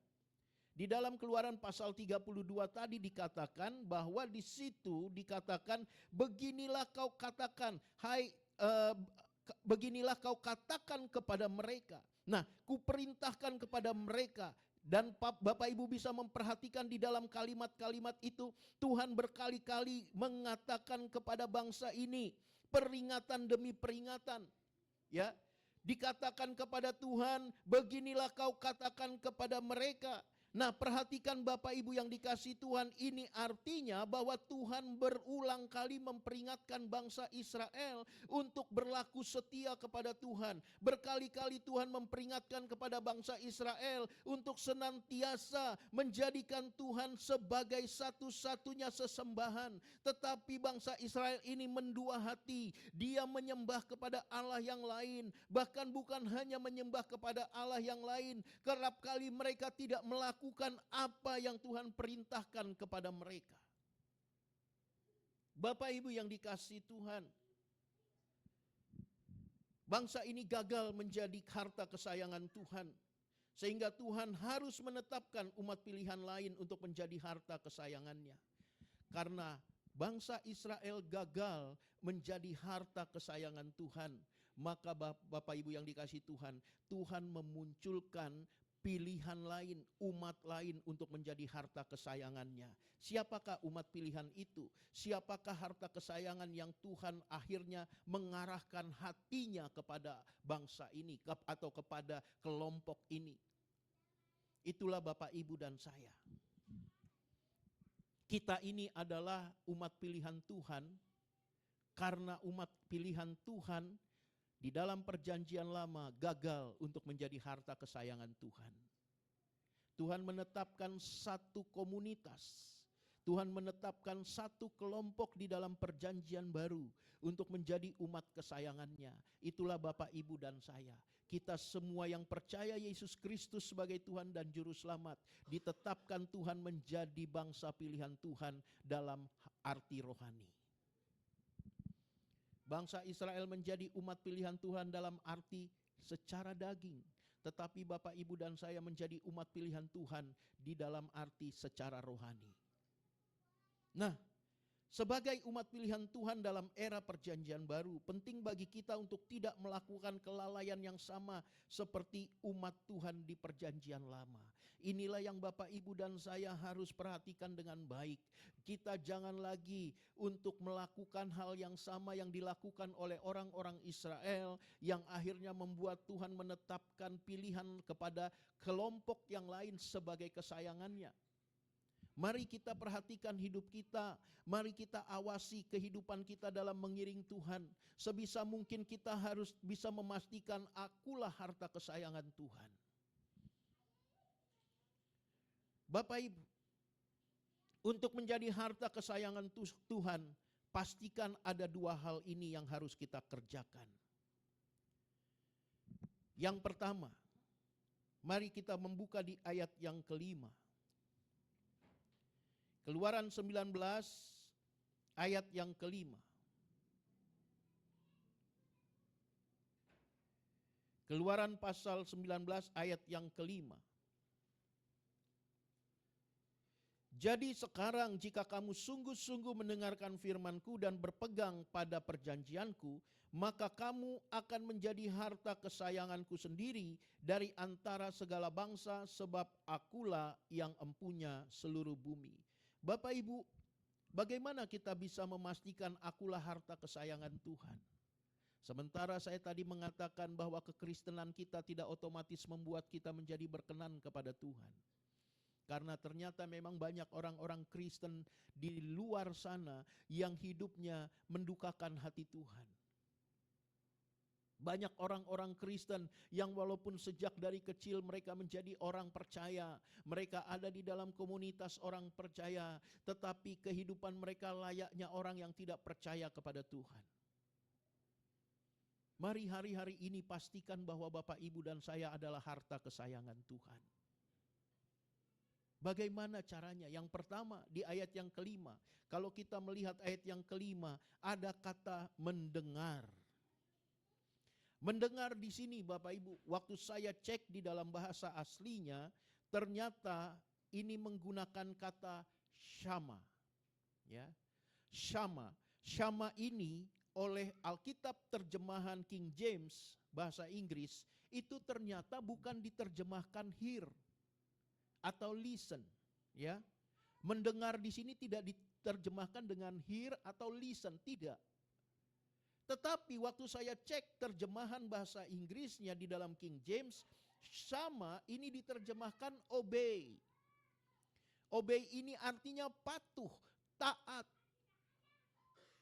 Di dalam Keluaran pasal 32 tadi dikatakan bahwa di situ dikatakan beginilah kau katakan, beginilah kau katakan kepada mereka. Nah, kuperintahkan kepada mereka. Dan Bapak Ibu bisa memperhatikan di dalam kalimat-kalimat itu Tuhan berkali-kali mengatakan kepada bangsa ini peringatan demi peringatan. Ya, dikatakan kepada Tuhan, beginilah kau katakan kepada mereka. Nah, perhatikan Bapak Ibu yang dikasihi Tuhan, ini artinya bahwa Tuhan berulang kali memperingatkan bangsa Israel untuk berlaku setia kepada Tuhan. Berkali-kali Tuhan memperingatkan kepada bangsa Israel untuk senantiasa menjadikan Tuhan sebagai satu-satunya sesembahan. Tetapi bangsa Israel ini mendua hati. Dia menyembah kepada Allah yang lain. Bahkan bukan hanya menyembah kepada Allah yang lain, kerap kali mereka tidak melakukan apa yang Tuhan perintahkan kepada mereka. Bapak Ibu yang dikasihi Tuhan, bangsa ini gagal menjadi harta kesayangan Tuhan, sehingga Tuhan harus menetapkan umat pilihan lain untuk menjadi harta kesayangannya. Karena bangsa Israel gagal menjadi harta kesayangan Tuhan, maka Bapak Ibu yang dikasihi Tuhan, Tuhan memunculkan pilihan lain, umat lain untuk menjadi harta kesayangannya. Siapakah umat pilihan itu? Siapakah harta kesayangan yang Tuhan akhirnya mengarahkan hatinya kepada bangsa ini atau kepada kelompok ini? Itulah Bapak Ibu dan saya. Kita ini adalah umat pilihan Tuhan, karena umat pilihan Tuhan di dalam perjanjian lama gagal untuk menjadi harta kesayangan Tuhan. Tuhan menetapkan satu komunitas, Tuhan menetapkan satu kelompok di dalam perjanjian baru untuk menjadi umat kesayangannya. Itulah Bapak, Ibu, dan saya. Kita semua yang percaya Yesus Kristus sebagai Tuhan dan Juru Selamat, ditetapkan Tuhan menjadi bangsa pilihan Tuhan dalam arti rohani. Bangsa Israel menjadi umat pilihan Tuhan dalam arti secara daging. Tetapi Bapak, Ibu, dan saya menjadi umat pilihan Tuhan di dalam arti secara rohani. Nah, sebagai umat pilihan Tuhan dalam era perjanjian baru, penting bagi kita untuk tidak melakukan kelalaian yang sama seperti umat Tuhan di perjanjian lama. Inilah yang Bapak, Ibu, dan saya harus perhatikan dengan baik. Kita jangan lagi untuk melakukan hal yang sama yang dilakukan oleh orang-orang Israel, yang akhirnya membuat Tuhan menetapkan pilihan kepada kelompok yang lain sebagai kesayangannya. Mari kita perhatikan hidup kita, mari kita awasi kehidupan kita dalam mengiring Tuhan. Sebisa mungkin kita harus bisa memastikan akulah harta kesayangan Tuhan. Bapak, Ibu, untuk menjadi harta kesayangan Tuhan, pastikan ada dua hal ini yang harus kita kerjakan. Yang pertama, mari kita membuka di ayat yang kelima. Keluaran 19 ayat yang kelima. Keluaran pasal 19 ayat yang kelima. Jadi sekarang jika kamu sungguh-sungguh mendengarkan firman-Ku dan berpegang pada perjanjian-Ku, maka kamu akan menjadi harta kesayangan-Ku sendiri dari antara segala bangsa, sebab Akulah yang empunya seluruh bumi. Bapak, Ibu, bagaimana kita bisa memastikan akulah harta kesayangan Tuhan? Sementara saya tadi mengatakan bahwa kekristenan kita tidak otomatis membuat kita menjadi berkenan kepada Tuhan. Karena ternyata memang banyak orang-orang Kristen di luar sana yang hidupnya mendukakan hati Tuhan. Banyak orang-orang Kristen yang walaupun sejak dari kecil mereka menjadi orang percaya, mereka ada di dalam komunitas orang percaya, tetapi kehidupan mereka layaknya orang yang tidak percaya kepada Tuhan. Mari hari-hari ini pastikan bahwa Bapak, Ibu, dan saya adalah harta kesayangan Tuhan. Bagaimana caranya? Yang pertama di ayat yang kelima. Kalau kita melihat ayat yang kelima, ada kata mendengar. Mendengar di sini Bapak, Ibu, waktu saya cek di dalam bahasa aslinya, ternyata ini menggunakan kata syama. Ya. Syama. Syama ini oleh Alkitab terjemahan King James bahasa Inggris itu ternyata bukan diterjemahkan hear atau listen, ya. Mendengar di sini tidak diterjemahkan dengan hear atau listen, tidak. Tetapi waktu saya cek terjemahan bahasa Inggrisnya di dalam King James, sama ini diterjemahkan obey. Obey ini artinya patuh, taat.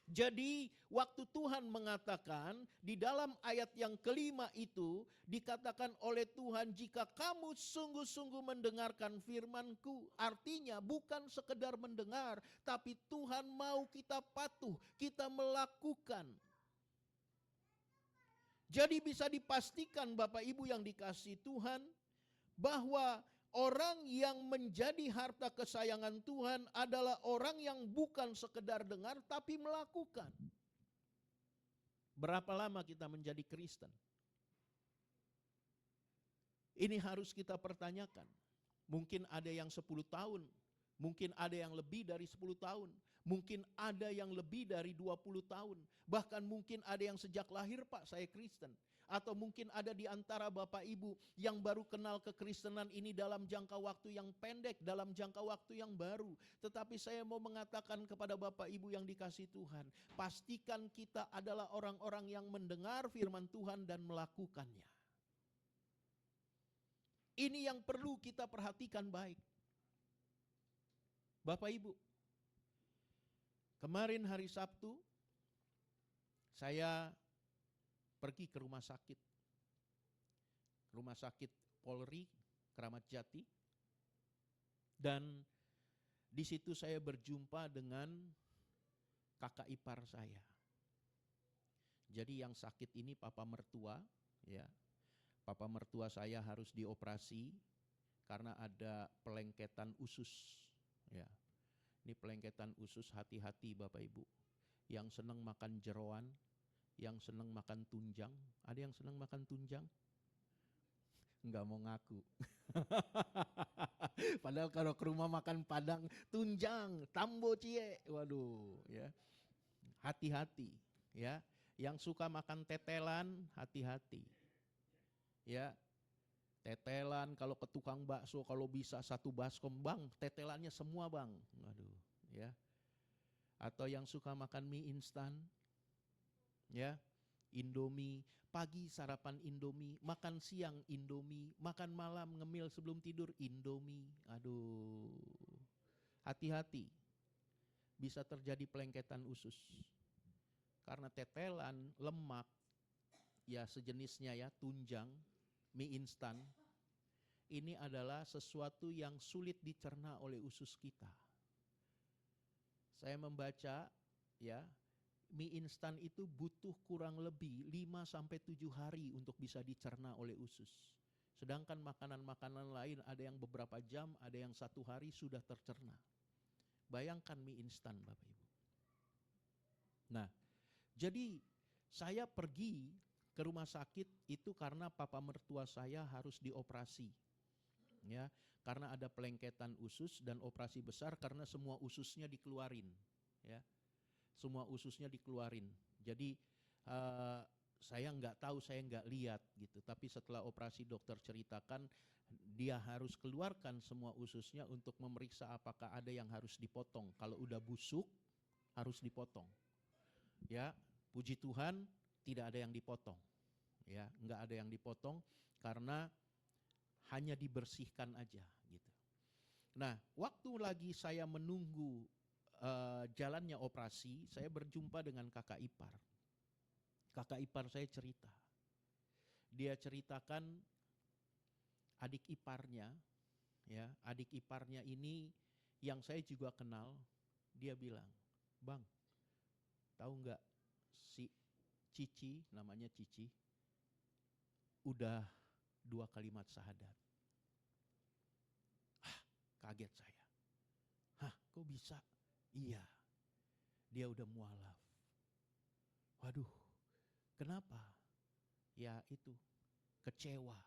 Jadi waktu Tuhan mengatakan di dalam ayat yang kelima itu dikatakan oleh Tuhan, jika kamu sungguh-sungguh mendengarkan firman-Ku, artinya bukan sekedar mendengar, tapi Tuhan mau kita patuh, kita melakukan. Jadi bisa dipastikan Bapak Ibu yang dikasihi Tuhan, bahwa orang yang menjadi harta kesayangan Tuhan adalah orang yang bukan sekedar dengar tapi melakukan. Berapa lama kita menjadi Kristen? Ini harus kita pertanyakan. Mungkin ada yang 10 tahun, mungkin ada yang lebih dari 10 tahun, mungkin ada yang lebih dari 20 tahun, bahkan mungkin ada yang sejak lahir, Pak, saya Kristen. Atau mungkin ada di antara Bapak Ibu yang baru kenal kekristenan ini dalam jangka waktu yang pendek, dalam jangka waktu yang baru. Tetapi saya mau mengatakan kepada Bapak Ibu yang dikasihi Tuhan, pastikan kita adalah orang-orang yang mendengar firman Tuhan dan melakukannya. Ini yang perlu kita perhatikan baik. Bapak Ibu, kemarin hari Sabtu saya pergi ke rumah sakit Polri, Kramat Jati, dan di situ saya berjumpa dengan kakak ipar saya. Jadi yang sakit ini papa mertua, ya. Papa mertua saya harus dioperasi karena ada pelengketan usus, ya. Ini pelengketan usus, hati-hati Bapak Ibu. Yang senang makan jeroan, yang senang makan tunjang. Ada yang senang makan tunjang? Enggak mau ngaku. Padahal kalau ke rumah makan Padang, tunjang, tambo cie. Waduh, ya. Hati-hati, ya. Yang suka makan tetelan, hati-hati. Ya. Tetelan kalau ke tukang bakso, kalau bisa 1 baskom, Bang, tetelannya semua, Bang. Waduh, ya. Atau yang suka makan mie instan, ya, Indomie, pagi sarapan Indomie, makan siang Indomie, makan malam ngemil sebelum tidur Indomie. Aduh, hati-hati, bisa terjadi pelengketan usus. Karena tetelan, lemak, ya sejenisnya ya, tunjang, mie instan, ini adalah sesuatu yang sulit dicerna oleh usus kita. Saya membaca, ya, mie instan itu butuh kurang lebih 5-7 hari untuk bisa dicerna oleh usus. Sedangkan makanan-makanan lain ada yang beberapa jam, ada yang 1 hari sudah tercerna. Bayangkan mie instan Bapak Ibu. Nah, jadi saya pergi ke rumah sakit itu karena papa mertua saya harus dioperasi. Ya, karena ada pelengketan usus dan operasi besar karena semua ususnya dikeluarin, ya. Semua ususnya dikeluarin. Jadi saya nggak tahu, saya nggak lihat gitu. Tapi setelah operasi dokter ceritakan dia harus keluarkan semua ususnya untuk memeriksa apakah ada yang harus dipotong. Kalau udah busuk harus dipotong. Ya, puji Tuhan tidak ada yang dipotong. Ya, nggak ada yang dipotong karena hanya dibersihkan aja gitu. Nah, waktu lagi saya menunggu jalannya operasi, saya berjumpa dengan kakak ipar. Kakak ipar saya cerita. Dia ceritakan adik iparnya, ya, adik iparnya ini yang saya juga kenal. Dia bilang, "Bang, tahu nggak si Cici, namanya Cici, udah 2 kalimat syahadat." Kaget saya. Hah, kok bisa? Iya, dia udah mualaf. Waduh, kenapa? Ya itu, kecewa.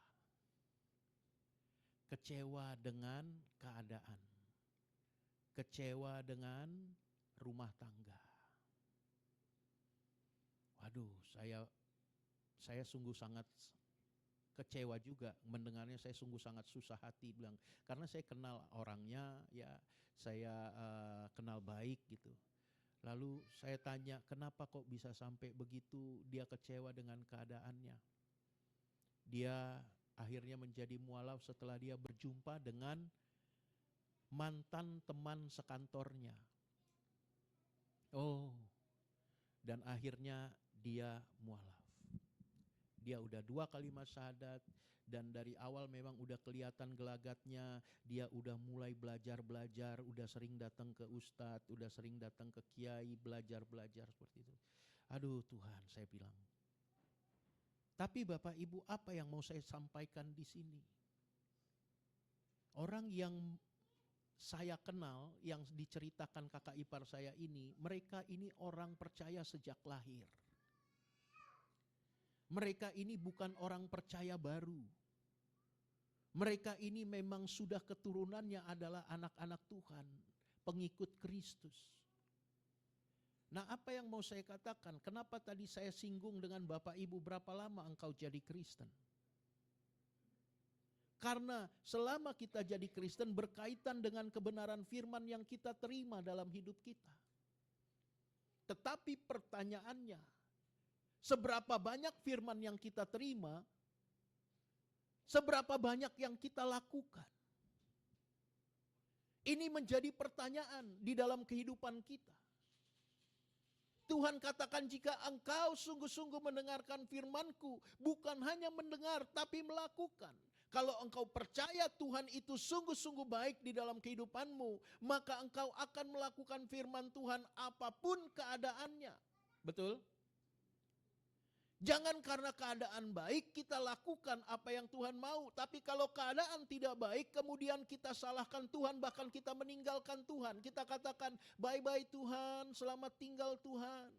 Kecewa dengan keadaan. Kecewa dengan rumah tangga. Waduh, saya sungguh sangat kecewa juga mendengarnya. Saya sungguh sangat susah hati bilang, karena saya kenal orangnya, ya saya kenal baik gitu. Lalu saya tanya, kenapa kok bisa sampai begitu dia kecewa dengan keadaannya? Dia akhirnya menjadi mualaf setelah dia berjumpa dengan mantan teman sekantornya. Oh, dan akhirnya dia mualaf. Dia udah 2 kalimat syahadat, dan dari awal memang udah kelihatan gelagatnya. Dia udah mulai belajar, udah sering datang ke ustadz, udah sering datang ke kiai, belajar seperti itu. Aduh Tuhan, saya bilang. Tapi Bapak Ibu, apa yang mau saya sampaikan di sini? Orang yang saya kenal, yang diceritakan kakak ipar saya ini, mereka ini orang percaya sejak lahir. Mereka ini bukan orang percaya baru. Mereka ini memang sudah keturunannya adalah anak-anak Tuhan, pengikut Kristus. Nah, apa yang mau saya katakan? Kenapa tadi saya singgung dengan Bapak Ibu, berapa lama engkau jadi Kristen? Karena selama kita jadi Kristen berkaitan dengan kebenaran firman yang kita terima dalam hidup kita. Tetapi pertanyaannya, seberapa banyak firman yang kita terima, seberapa banyak yang kita lakukan? Ini menjadi pertanyaan di dalam kehidupan kita. Tuhan katakan, jika engkau sungguh-sungguh mendengarkan firman-Ku, bukan hanya mendengar tapi melakukan. Kalau engkau percaya Tuhan itu sungguh-sungguh baik di dalam kehidupanmu, maka engkau akan melakukan firman Tuhan apapun keadaannya. Betul? Jangan karena keadaan baik kita lakukan apa yang Tuhan mau. Tapi kalau keadaan tidak baik, kemudian kita salahkan Tuhan, bahkan kita meninggalkan Tuhan. Kita katakan, bye-bye Tuhan, selamat tinggal Tuhan.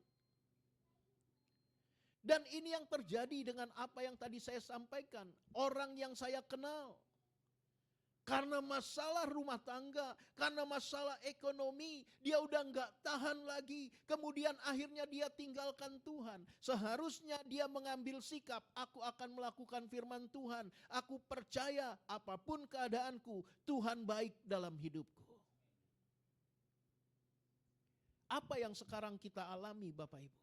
Dan ini yang terjadi dengan apa yang tadi saya sampaikan. Orang yang saya kenal, karena masalah rumah tangga, karena masalah ekonomi, dia udah gak tahan lagi. Kemudian akhirnya dia tinggalkan Tuhan. Seharusnya dia mengambil sikap, aku akan melakukan firman Tuhan. Aku percaya apapun keadaanku, Tuhan baik dalam hidupku. Apa yang sekarang kita alami Bapak Ibu?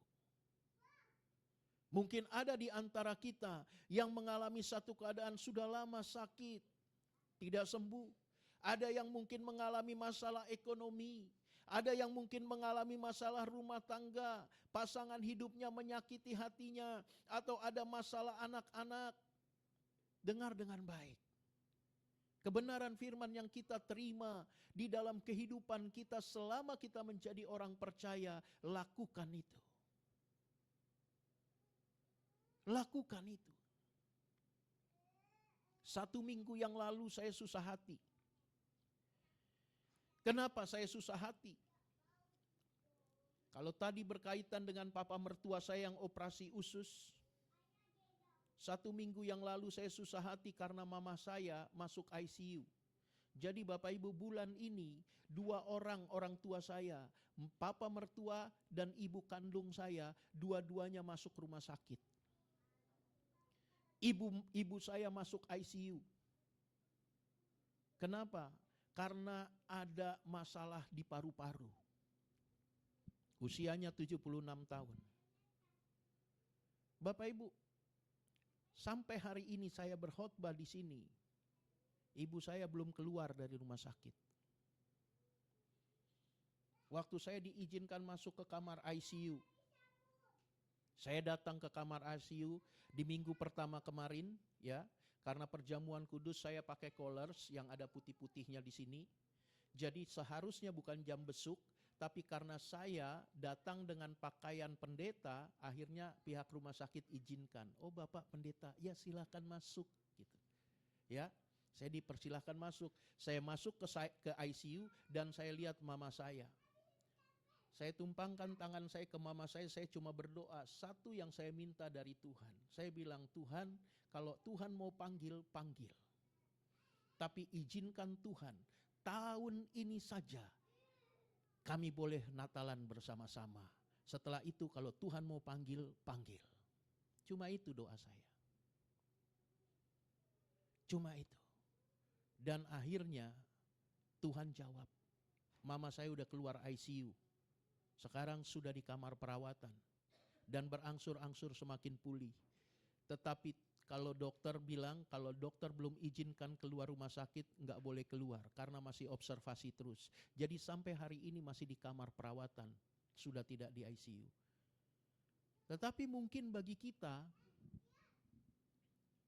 Mungkin ada di antara kita yang mengalami satu keadaan sudah lama sakit, tidak sembuh. Ada yang mungkin mengalami masalah ekonomi. Ada yang mungkin mengalami masalah rumah tangga. Pasangan hidupnya menyakiti hatinya. Atau ada masalah anak-anak. Dengar dengan baik. Kebenaran firman yang kita terima di dalam kehidupan kita selama kita menjadi orang percaya, lakukan itu. Lakukan itu. 1 minggu yang lalu saya susah hati. Kenapa saya susah hati? Kalau tadi berkaitan dengan papa mertua saya yang operasi usus, 1 minggu yang lalu saya susah hati karena mama saya masuk ICU. Jadi Bapak Ibu, bulan ini 2 orang tua saya, papa mertua dan ibu kandung saya, dua-duanya masuk rumah sakit. Ibu saya masuk ICU. Kenapa? Karena ada masalah di paru-paru. Usianya 76 tahun. Bapak Ibu, sampai hari ini saya berkhotbah di sini, ibu saya belum keluar dari rumah sakit. Waktu saya diizinkan masuk ke kamar ICU, saya datang ke kamar ICU di minggu pertama kemarin, ya, karena perjamuan kudus saya pakai collars yang ada putih-putihnya di sini. Jadi seharusnya bukan jam besuk, tapi karena saya datang dengan pakaian pendeta, akhirnya pihak rumah sakit izinkan. Oh Bapak pendeta, ya silakan masuk, gitu. Ya, saya dipersilahkan masuk. Saya masuk ke ICU dan saya lihat mama saya. Saya tumpangkan tangan saya ke mama saya cuma berdoa. Satu yang saya minta dari Tuhan. Saya bilang, Tuhan, kalau Tuhan mau panggil, panggil. Tapi izinkan Tuhan, tahun ini saja kami boleh Natalan bersama-sama. Setelah itu kalau Tuhan mau panggil, panggil. Cuma itu doa saya. Cuma itu. Dan akhirnya Tuhan jawab. Mama saya udah keluar ICU. Sekarang sudah di kamar perawatan dan berangsur-angsur semakin pulih. Tetapi Kalau dokter bilang, kalau dokter belum izinkan keluar rumah sakit, nggak boleh keluar karena masih observasi terus. Jadi sampai hari ini masih di kamar perawatan, sudah tidak di ICU. Tetapi mungkin bagi kita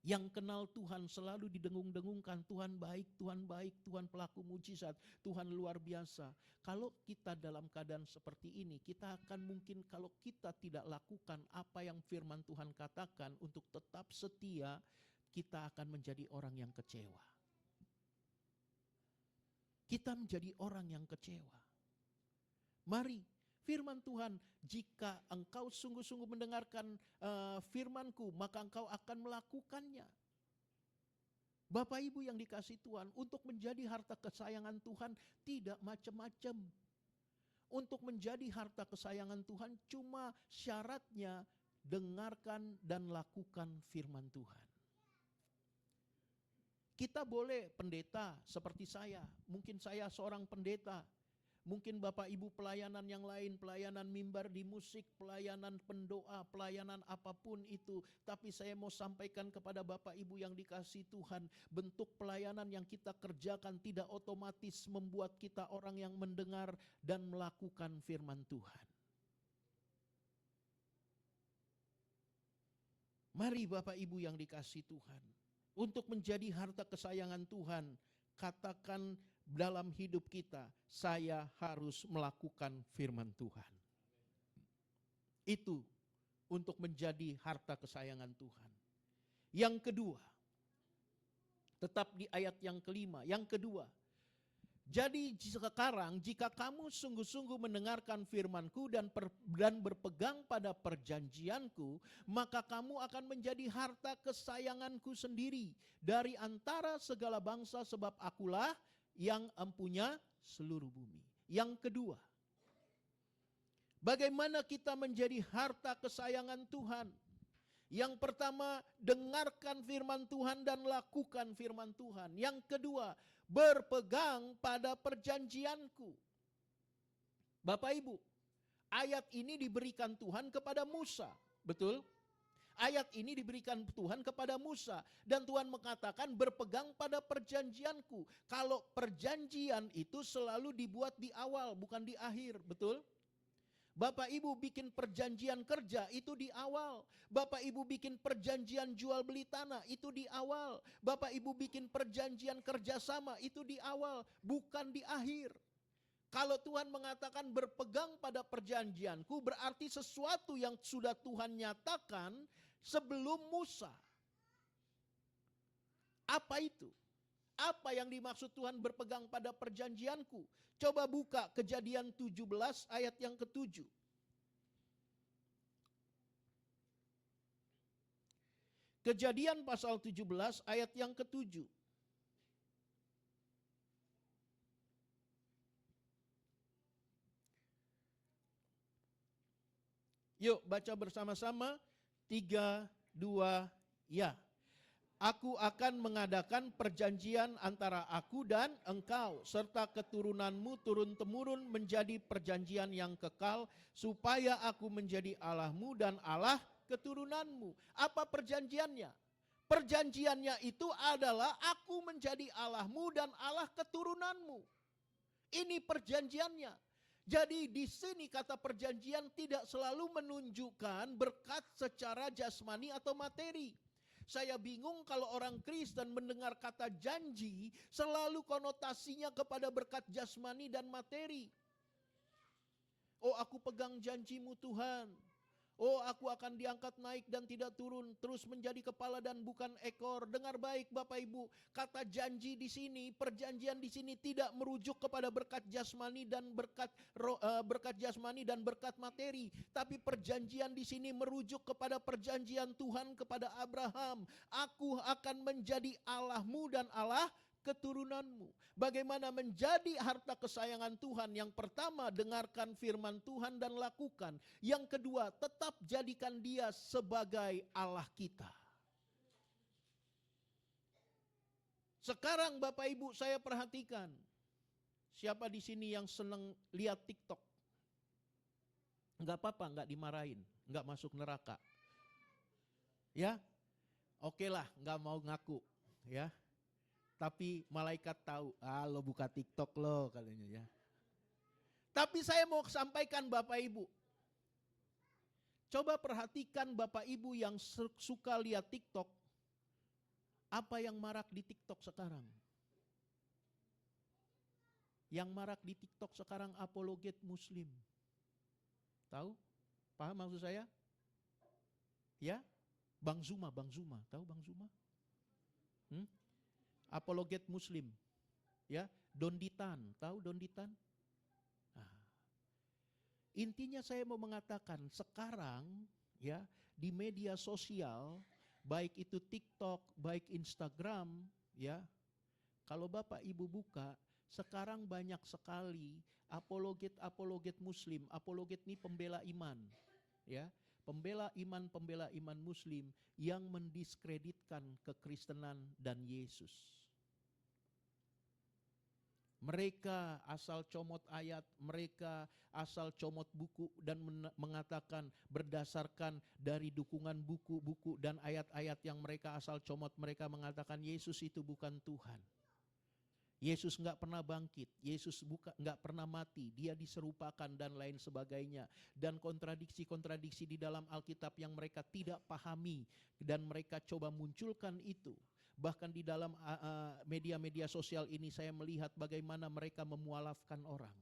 yang kenal Tuhan selalu didengung-dengungkan, Tuhan baik, Tuhan baik, Tuhan pelaku mujizat, Tuhan luar biasa. Kalau kita dalam keadaan seperti ini, kita akan mungkin kalau kita tidak lakukan apa yang firman Tuhan katakan untuk tetap setia, kita akan menjadi orang yang kecewa. Kita menjadi orang yang kecewa. Mari, firman Tuhan, jika engkau sungguh-sungguh mendengarkan firman-Ku, maka engkau akan melakukannya. Bapak Ibu yang dikasihi Tuhan, untuk menjadi harta kesayangan Tuhan tidak macam-macam. Untuk menjadi harta kesayangan Tuhan cuma syaratnya dengarkan dan lakukan firman Tuhan. Kita boleh pendeta seperti saya, mungkin saya seorang pendeta. Mungkin Bapak Ibu pelayanan yang lain, pelayanan mimbar di musik, pelayanan pendoa, pelayanan apapun itu. Tapi saya mau sampaikan kepada Bapak Ibu yang dikasihi Tuhan, bentuk pelayanan yang kita kerjakan tidak otomatis membuat kita orang yang mendengar dan melakukan firman Tuhan. Mari Bapak Ibu yang dikasihi Tuhan, untuk menjadi harta kesayangan Tuhan, katakan dalam hidup kita, saya harus melakukan firman Tuhan. Itu untuk menjadi harta kesayangan Tuhan. Yang kedua, tetap di ayat yang kelima, yang kedua. Jadi sekarang jika kamu sungguh-sungguh mendengarkan firman-Ku dan berpegang pada perjanjian-Ku, maka kamu akan menjadi harta kesayangan-Ku sendiri dari antara segala bangsa, sebab Akulah yang empunya seluruh bumi. Yang kedua, bagaimana kita menjadi harta kesayangan Tuhan? Yang pertama, dengarkan firman Tuhan dan lakukan firman Tuhan. Yang kedua, berpegang pada perjanjian-Ku. Bapak Ibu, ayat ini diberikan Tuhan kepada Musa, betul? Ayat ini diberikan Tuhan kepada Musa. Dan Tuhan mengatakan berpegang pada perjanjian-Ku. Kalau perjanjian itu selalu dibuat di awal, bukan di akhir, betul? Bapak Ibu bikin perjanjian kerja itu di awal. Bapak Ibu bikin perjanjian jual beli tanah itu di awal. Bapak Ibu bikin perjanjian kerjasama itu di awal, bukan di akhir. Kalau Tuhan mengatakan berpegang pada perjanjian-Ku, berarti sesuatu yang sudah Tuhan nyatakan sebelum Musa. Apa itu? Apa yang dimaksud Tuhan berpegang pada perjanjian-Ku? Coba buka Kejadian 17 ayat yang ke-7. Kejadian pasal 17 ayat yang ke-7. Yuk baca bersama-sama, 3, 2, ya. Aku akan mengadakan perjanjian antara aku dan engkau, serta keturunanmu turun-temurun menjadi perjanjian yang kekal, supaya aku menjadi Allahmu dan Allah keturunanmu. Apa perjanjiannya? Perjanjiannya itu adalah aku menjadi Allahmu dan Allah keturunanmu. Ini perjanjiannya. Jadi di sini kata perjanjian tidak selalu menunjukkan berkat secara jasmani atau materi. Saya bingung kalau orang Kristen mendengar kata janji selalu konotasinya kepada berkat jasmani dan materi. Oh, aku pegang janjimu Tuhan. Oh, aku akan diangkat naik dan tidak turun, terus menjadi kepala dan bukan ekor. Dengar baik Bapak Ibu, kata janji di sini, perjanjian di sini tidak merujuk kepada berkat jasmani dan berkat jasmani dan berkat materi, tapi perjanjian di sini merujuk kepada perjanjian Tuhan kepada Abraham. Aku akan menjadi Allahmu dan Allah keturunanmu. Bagaimana menjadi harta kesayangan Tuhan? Yang pertama, dengarkan firman Tuhan dan lakukan. Yang kedua, tetap jadikan Dia sebagai Allah kita. Sekarang Bapak Ibu saya perhatikan, siapa di sini yang senang lihat TikTok? Enggak apa-apa, enggak dimarahin, enggak masuk neraka. Ya. Oke lah, nggak mau ngaku, ya. Tapi malaikat tahu, lo buka TikTok lo katanya ya. Tapi saya mau sampaikan Bapak Ibu. Coba perhatikan Bapak Ibu yang suka lihat TikTok. Apa yang marak di TikTok sekarang? Yang marak di TikTok sekarang apologet Muslim. Tahu? Paham maksud saya? Ya? Bang Zuma. Tahu Bang Zuma? Apologet Muslim. Ya, Donditan. Tahu Donditan? Nah, intinya saya mau mengatakan sekarang ya di media sosial, baik itu TikTok, baik Instagram, ya. Kalau Bapak Ibu buka, sekarang banyak sekali apologet Muslim. Apologet ini pembela iman, ya. Pembela iman Muslim yang mendiskreditkan kekristenan dan Yesus. Mereka asal comot ayat, mereka asal comot buku dan mengatakan berdasarkan dari dukungan buku-buku dan ayat-ayat yang mereka asal comot, mereka mengatakan Yesus itu bukan Tuhan. Yesus nggak pernah bangkit, Yesus nggak pernah mati, dia diserupakan dan lain sebagainya. Dan kontradiksi-kontradiksi di dalam Alkitab yang mereka tidak pahami dan mereka coba munculkan itu. Bahkan di dalam media-media sosial ini saya melihat bagaimana mereka memualafkan orang.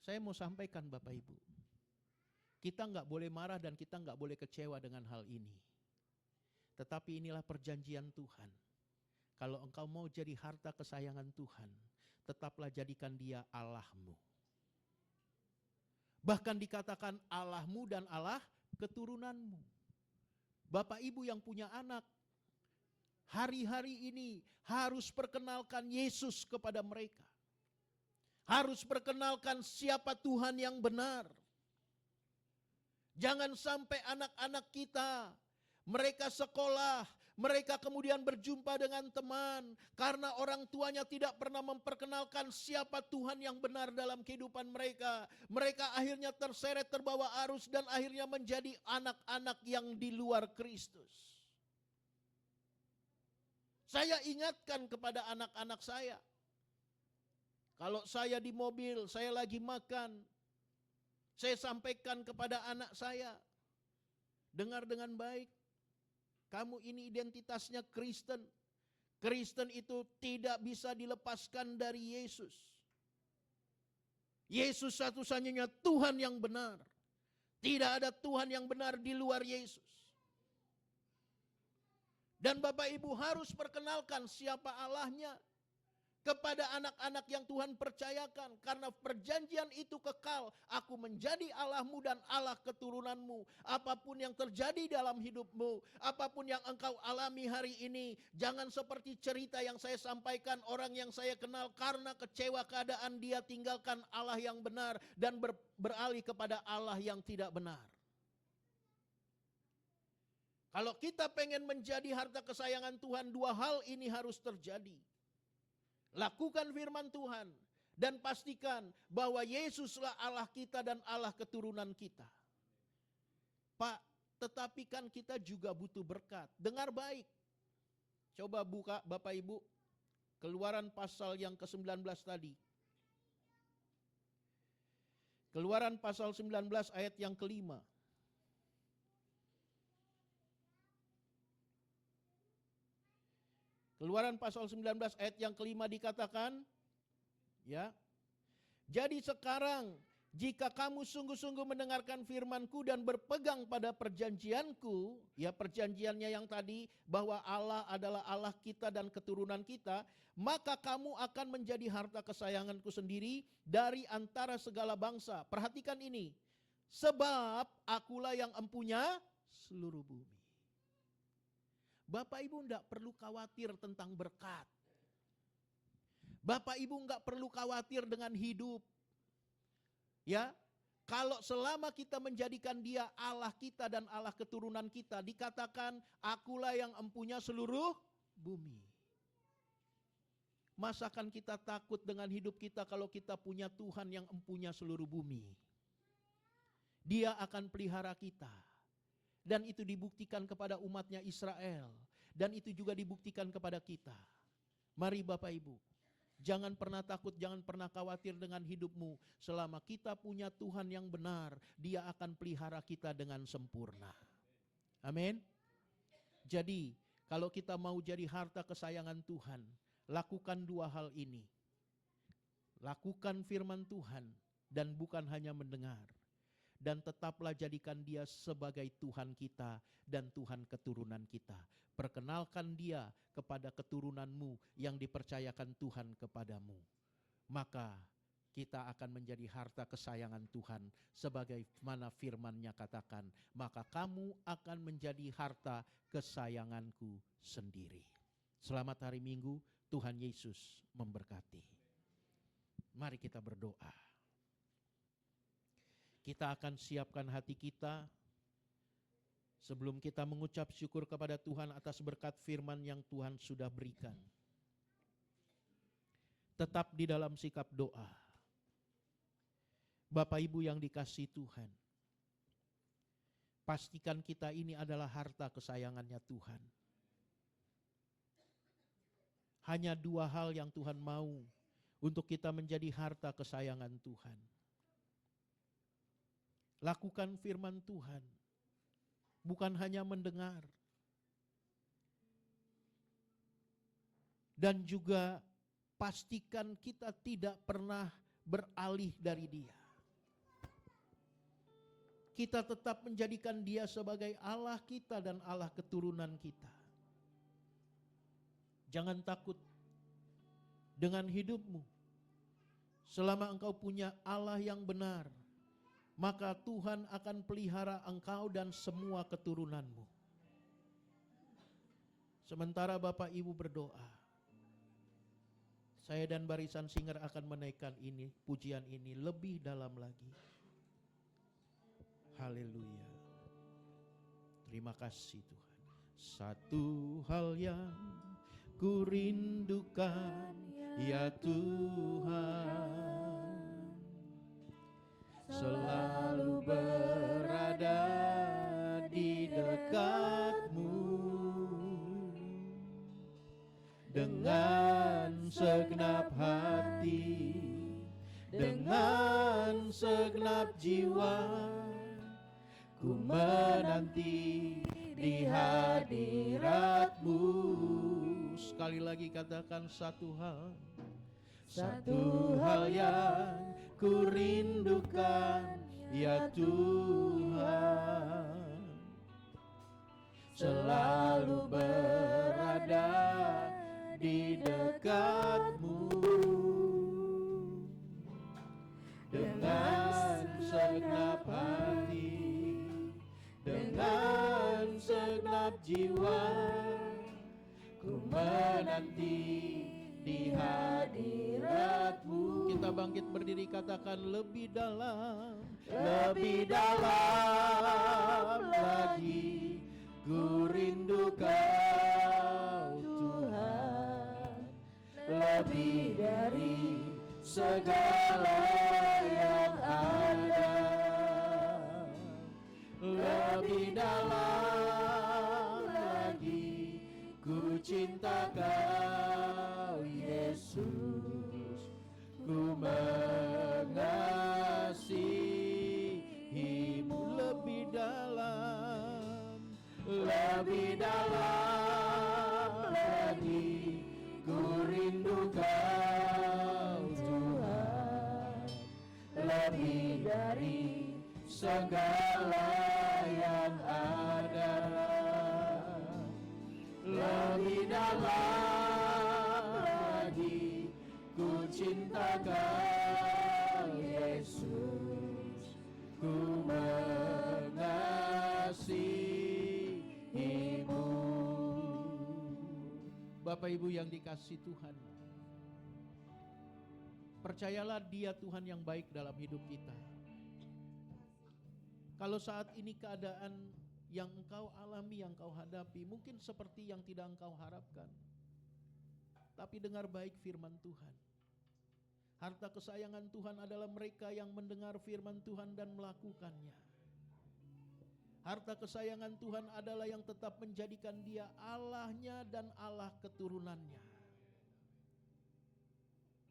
Saya mau sampaikan Bapak Ibu, kita nggak boleh marah dan kita nggak boleh kecewa dengan hal ini. Tetapi inilah perjanjian Tuhan. Kalau engkau mau jadi harta kesayangan Tuhan, tetaplah jadikan dia Allahmu. Bahkan dikatakan Allahmu dan Allah keturunanmu. Bapak Ibu yang punya anak, hari-hari ini harus perkenalkan Yesus kepada mereka. Harus perkenalkan siapa Tuhan yang benar. Jangan sampai anak-anak kita, mereka sekolah, mereka kemudian berjumpa dengan teman, karena orang tuanya tidak pernah memperkenalkan siapa Tuhan yang benar dalam kehidupan mereka. Mereka akhirnya terseret terbawa arus dan akhirnya menjadi anak-anak yang di luar Kristus. Saya ingatkan kepada anak-anak saya, kalau saya di mobil, saya lagi makan, saya sampaikan kepada anak saya, dengar dengan baik, kamu ini identitasnya Kristen. Kristen itu tidak bisa dilepaskan dari Yesus. Yesus satu-satunya Tuhan yang benar. Tidak ada Tuhan yang benar di luar Yesus. Dan Bapak Ibu harus perkenalkan siapa Allahnya kepada anak-anak yang Tuhan percayakan. Karena perjanjian itu kekal. Aku menjadi Allahmu dan Allah keturunanmu. Apapun yang terjadi dalam hidupmu, apapun yang engkau alami hari ini, jangan seperti cerita yang saya sampaikan orang yang saya kenal karena kecewa keadaan dia tinggalkan Allah yang benar dan beralih kepada Allah yang tidak benar. Kalau kita pengen menjadi harta kesayangan Tuhan, dua hal ini harus terjadi. Lakukan firman Tuhan dan pastikan bahwa Yesuslah Allah kita dan Allah keturunan kita. Pak, tetapi kan kita juga butuh berkat. Dengar baik. Coba buka Bapak Ibu Keluaran pasal yang ke-19 tadi. Keluaran pasal 19 ayat yang ke-5. Keluaran pasal 19 ayat yang ke-5 dikatakan, ya. Jadi sekarang jika kamu sungguh-sungguh mendengarkan firman-Ku dan berpegang pada perjanjian-Ku, ya perjanjiannya yang tadi bahwa Allah adalah Allah kita dan keturunan kita, maka kamu akan menjadi harta kesayangan-Ku sendiri dari antara segala bangsa. Perhatikan ini, sebab akulah yang empunya seluruh bumi. Bapak Ibu enggak perlu khawatir tentang berkat. Bapak Ibu enggak perlu khawatir dengan hidup. Ya, kalau selama kita menjadikan dia Allah kita dan Allah keturunan kita, dikatakan akulah yang empunya seluruh bumi. Masakan kita takut dengan hidup kita kalau kita punya Tuhan yang empunya seluruh bumi? Dia akan pelihara kita. Dan itu dibuktikan kepada umatnya Israel. Dan itu juga dibuktikan kepada kita. Mari Bapak Ibu, jangan pernah takut, jangan pernah khawatir dengan hidupmu. Selama kita punya Tuhan yang benar, Dia akan pelihara kita dengan sempurna. Amin. Jadi, kalau kita mau jadi harta kesayangan Tuhan, lakukan dua hal ini. Lakukan firman Tuhan dan bukan hanya mendengar. Dan tetaplah jadikan Dia sebagai Tuhan kita dan Tuhan keturunan kita. Perkenalkan Dia kepada keturunanmu yang dipercayakan Tuhan kepadamu. Maka kita akan menjadi harta kesayangan Tuhan. Sebagaimana firman-Nya katakan, maka kamu akan menjadi harta kesayanganku sendiri. Selamat hari Minggu, Tuhan Yesus memberkati. Mari kita berdoa. Kita akan siapkan hati kita sebelum kita mengucap syukur kepada Tuhan atas berkat firman yang Tuhan sudah berikan. Tetap di dalam sikap doa. Bapak Ibu yang dikasihi Tuhan, pastikan kita ini adalah harta kesayangannya Tuhan. Hanya dua hal yang Tuhan mau untuk kita menjadi harta kesayangan Tuhan. Lakukan firman Tuhan, bukan hanya mendengar. Dan juga pastikan kita tidak pernah beralih dari Dia. Kita tetap menjadikan Dia sebagai Allah kita dan Allah keturunan kita. Jangan takut dengan hidupmu. Selama engkau punya Allah yang benar, maka Tuhan akan pelihara engkau dan semua keturunanmu. Sementara Bapak Ibu berdoa, saya dan barisan singer akan menaikkan ini, pujian ini lebih dalam lagi. Haleluya. Terima kasih Tuhan. Satu hal yang ku rindukan, ya Tuhan, selalu berada di dekat-Mu dengan segenap hati, dengan segenap jiwa, ku menanti di hadirat-Mu. Sekali lagi katakan satu hal yang ku rindukan, ya Tuhan, selalu berada di dekat-Mu dengan segenap hati, dengan segenap jiwa, ku menanti di hadirat-Mu. Kita bangkit berdiri, katakan lebih dalam lagi, ku rindu Kau Tuhan, lebih dari segala yang ada, lebih dalam lagi, ku cinta Kau Yesus, ku mengasihi-Mu. Lebih dalam lagi, ku rindu Kau Tuhan, lebih dari segala yang ada, lebih dalam lagi, ku cinta Kau Yesus, ku mengasihi-Mu. Bapak Ibu yang dikasihi Tuhan, percayalah Dia Tuhan yang baik dalam hidup kita. Kalau saat ini keadaan yang engkau alami, yang engkau hadapi, mungkin seperti yang tidak engkau harapkan, tapi dengar baik firman Tuhan. Harta kesayangan Tuhan adalah mereka yang mendengar firman Tuhan dan melakukannya. Harta kesayangan Tuhan adalah yang tetap menjadikan dia Allahnya dan Allah keturunannya.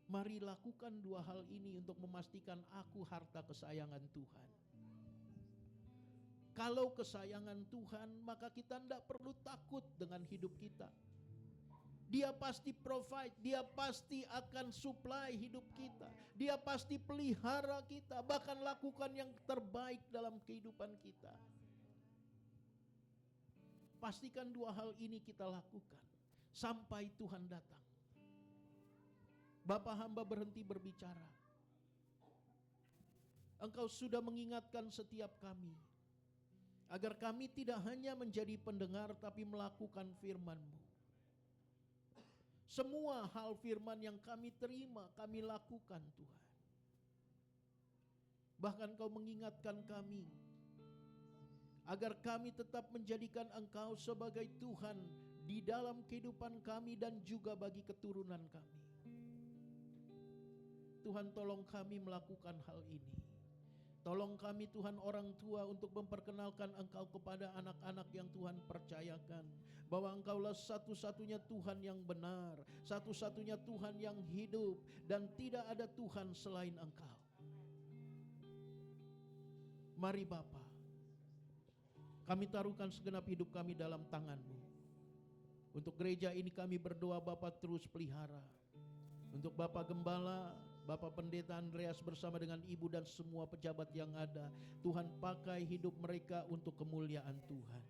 Mari lakukan dua hal ini untuk memastikan aku harta kesayangan Tuhan. Kalau kesayangan Tuhan, maka kita tidak perlu takut dengan hidup kita. Dia pasti provide, dia pasti akan supply hidup kita. Dia pasti pelihara kita, bahkan lakukan yang terbaik dalam kehidupan kita. Pastikan dua hal ini kita lakukan sampai Tuhan datang. Bapa, hamba berhenti berbicara. Engkau sudah mengingatkan setiap kami, agar kami tidak hanya menjadi pendengar tapi melakukan firman-Mu. Semua hal firman yang kami terima, kami lakukan Tuhan. Bahkan Kau mengingatkan kami, agar kami tetap menjadikan Engkau sebagai Tuhan di dalam kehidupan kami dan juga bagi keturunan kami. Tuhan, tolong kami melakukan hal ini. Tolong kami Tuhan orang tua untuk memperkenalkan Engkau kepada anak-anak yang Tuhan percayakan. Bahwa Engkaulah satu-satunya Tuhan yang benar, satu-satunya Tuhan yang hidup, dan tidak ada Tuhan selain Engkau. Mari Bapa, kami taruhkan segenap hidup kami dalam tangan-Mu. Untuk gereja ini kami berdoa Bapa terus pelihara. Untuk Bapak Gembala, Bapak Pendeta Andreas bersama dengan Ibu dan semua pejabat yang ada, Tuhan pakai hidup mereka untuk kemuliaan Tuhan.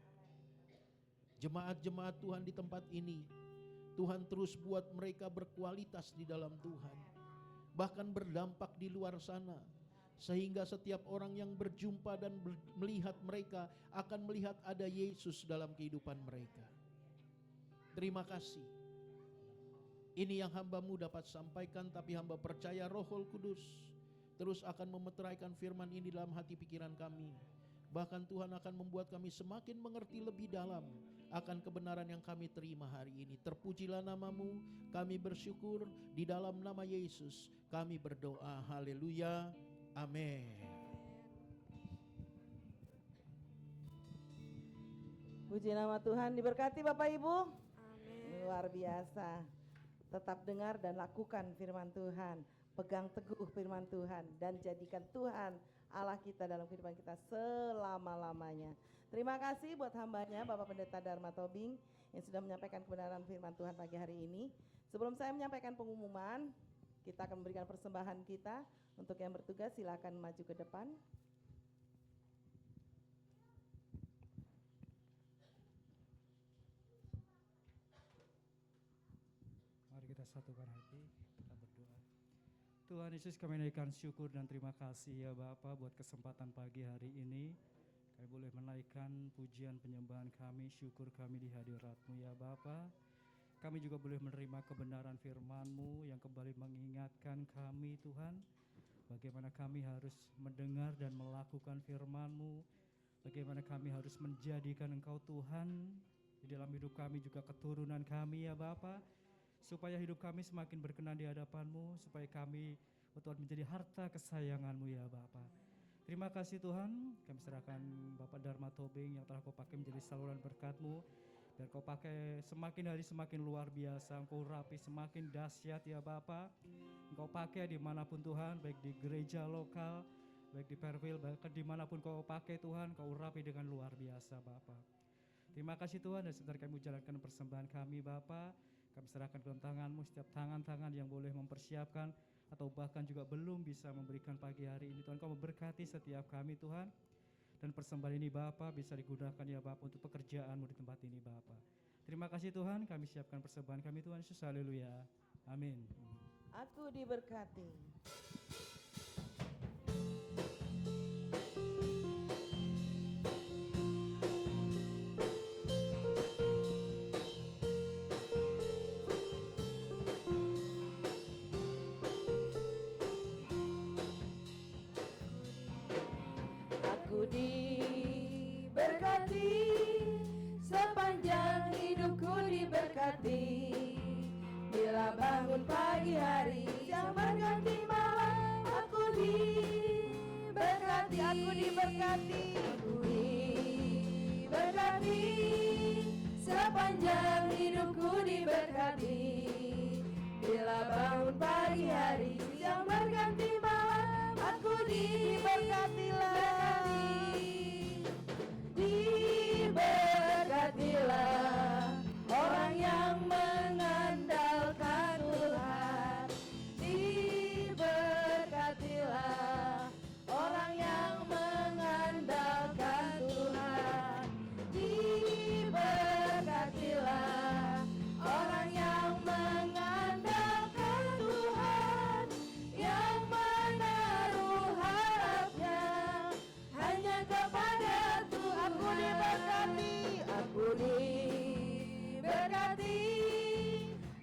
Jemaat-jemaat Tuhan di tempat ini, Tuhan terus buat mereka berkualitas di dalam Tuhan, bahkan berdampak di luar sana, sehingga setiap orang yang berjumpa dan melihat mereka akan melihat ada Yesus dalam kehidupan mereka. Terima kasih. Ini yang hamba-Mu dapat sampaikan, tapi hamba percaya Roh Kudus terus akan memeteraikan firman ini dalam hati pikiran kami. Bahkan Tuhan akan membuat kami semakin mengerti lebih dalam akan kebenaran yang kami terima hari ini. Terpujilah nama-Mu, kami bersyukur di dalam nama Yesus kami berdoa. Haleluya, amin. Puji nama Tuhan, diberkati Bapak Ibu. Amin. Luar biasa. Tetap dengar dan lakukan firman Tuhan. Pegang teguh firman Tuhan dan jadikan Tuhan Allah kita dalam kehidupan kita selama-lamanya. Terima kasih buat hambanya Bapak Pendeta Dharma Tobing yang sudah menyampaikan kebenaran firman Tuhan pagi hari ini. Sebelum saya menyampaikan pengumuman, kita akan memberikan persembahan kita. Untuk yang bertugas silakan maju ke depan. Mari kita satukan hati, kita berdoa. Tuhan Yesus, kami naikkan syukur dan terima kasih ya Bapa buat kesempatan pagi hari ini. Kami boleh menaikkan pujian penyembahan kami, syukur kami di hadirat-Mu ya Bapa. Kami juga boleh menerima kebenaran firman-Mu yang kembali mengingatkan kami Tuhan, bagaimana kami harus mendengar dan melakukan firman-Mu, bagaimana kami harus menjadikan Engkau Tuhan di dalam hidup kami juga keturunan kami ya Bapa. Supaya hidup kami semakin berkenan di hadapan-Mu, supaya kami Tuhan menjadi harta kesayangan-Mu ya Bapa. Terima kasih Tuhan, kami serahkan Bapak Dharma Tobing yang telah Kau pakai menjadi saluran berkat-Mu. Biar Kau pakai semakin hari semakin luar biasa, Engkau rapi semakin dahsyat ya Bapa. Engkau pakai dimanapun Tuhan, baik di gereja lokal, baik di Perwil, bahkan dimanapun Kau pakai Tuhan, Kau rapi dengan luar biasa Bapa. Terima kasih Tuhan, dan sebentar kami jalankan persembahan kami Bapa. Kami serahkan ke dalam tangan-Mu setiap tangan-tangan yang boleh mempersiapkan atau bahkan juga belum bisa memberikan pagi hari ini. Tuhan, Kau memberkati setiap kami Tuhan. Dan persembahan ini Bapa bisa digunakan ya Bapa untuk pekerjaan-Mu di tempat ini Bapa. Terima kasih Tuhan, kami siapkan persembahan kami Tuhan Yesus. Haleluya. Amin. Aku diberkati. Aku diberkati, sepanjang hidupku diberkati. Bila bangun pagi hari, siang berganti malam, aku diberkati. Aku diberkati. Aku diberkati. sepanjang hidupku diberkati. Bila bangun pagi hari, siang berganti malam, aku diberkatilah. Diberkatilah orang yang mengandalkan Tuhan. Diberkatilah orang yang mengandalkan Tuhan. Diberkatilah orang yang mengandalkan Tuhan, yang menaruh harapnya hanya kepada Tuhan. Aku diberkati,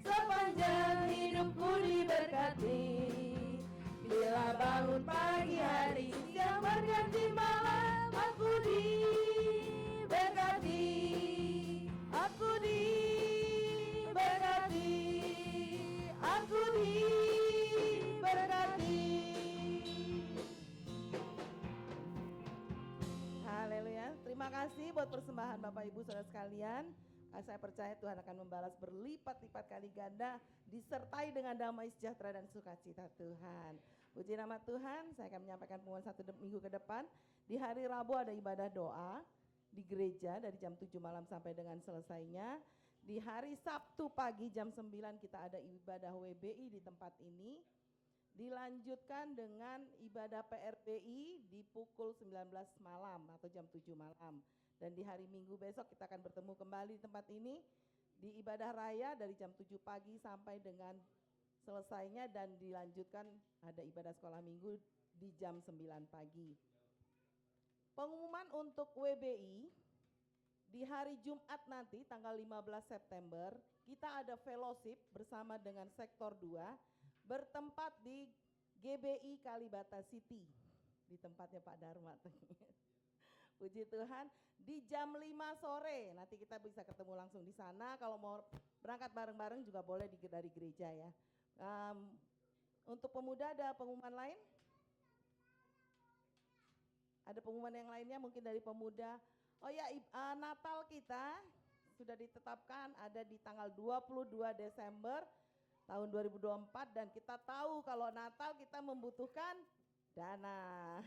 sepanjang hidupku diberkati. Bila bangun pagi hari, siang berganti malam, aku diberkati. Aku diberkati, aku diberkati. Haleluya. Terima kasih buat persembahan Bapak Ibu Saudara sekalian. Saya percaya Tuhan akan membalas berlipat-lipat kali ganda, disertai dengan damai sejahtera dan sukacita Tuhan. Puji nama Tuhan. Saya akan menyampaikan pengumuman 1 minggu ke depan. Di hari Rabu ada ibadah doa di gereja dari jam 7 malam sampai dengan selesainya. Di hari Sabtu pagi jam 9 kita ada ibadah WBI di tempat ini. Dilanjutkan dengan ibadah PRBI di pukul 19 malam atau jam 7 malam. Dan di hari Minggu besok kita akan bertemu kembali di tempat ini di ibadah raya dari jam 7 pagi sampai dengan selesainya, dan dilanjutkan ada ibadah sekolah minggu di jam 9 pagi. Pengumuman untuk WBI di hari Jumat nanti tanggal 15 September kita ada fellowship bersama dengan sektor 2 bertempat di GBI Kalibata City di tempatnya Pak Dharma. Puji Tuhan, di jam 5 sore nanti kita bisa ketemu langsung di sana. Kalau mau berangkat bareng-bareng juga boleh dari gereja ya. Untuk pemuda ada pengumuman lain? Ada pengumuman yang lainnya mungkin dari pemuda. Oh ya, Natal kita sudah ditetapkan ada di tanggal 22 Desember tahun 2024, dan kita tahu kalau Natal kita membutuhkan dana.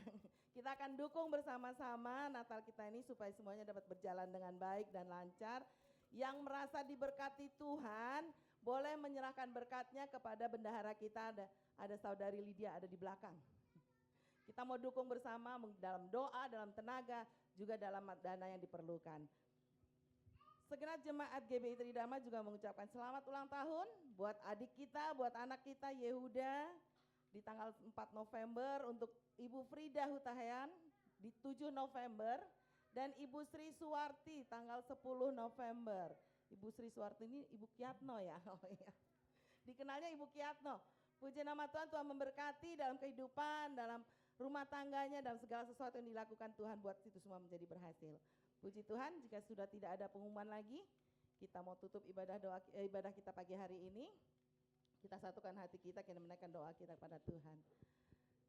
Kita akan dukung bersama-sama Natal kita ini supaya semuanya dapat berjalan dengan baik dan lancar. Yang merasa diberkati Tuhan boleh menyerahkan berkatnya kepada bendahara kita, ada saudari Lydia ada di belakang. Kita mau dukung bersama dalam doa, dalam tenaga, juga dalam dana yang diperlukan. Segenap jemaat GBI Tridharma juga mengucapkan selamat ulang tahun buat adik kita, buat anak kita Yehuda di tanggal 4 November, untuk Ibu Frida Hutahayan di 7 November, dan Ibu Sri Suwarti tanggal 10 November. Ibu Sri Suwarti ini Ibu Kiatno ya. Oh iya. Dikenalnya Ibu Kiatno. Puji nama Tuhan, Tuhan memberkati dalam kehidupan, dalam rumah tangganya, dalam segala sesuatu yang dilakukan Tuhan buat itu semua menjadi berhasil. Puji Tuhan, jika sudah tidak ada pengumuman lagi, kita mau tutup ibadah kita pagi hari ini. Kita satukan hati kita, kita menaikkan doa kita kepada Tuhan.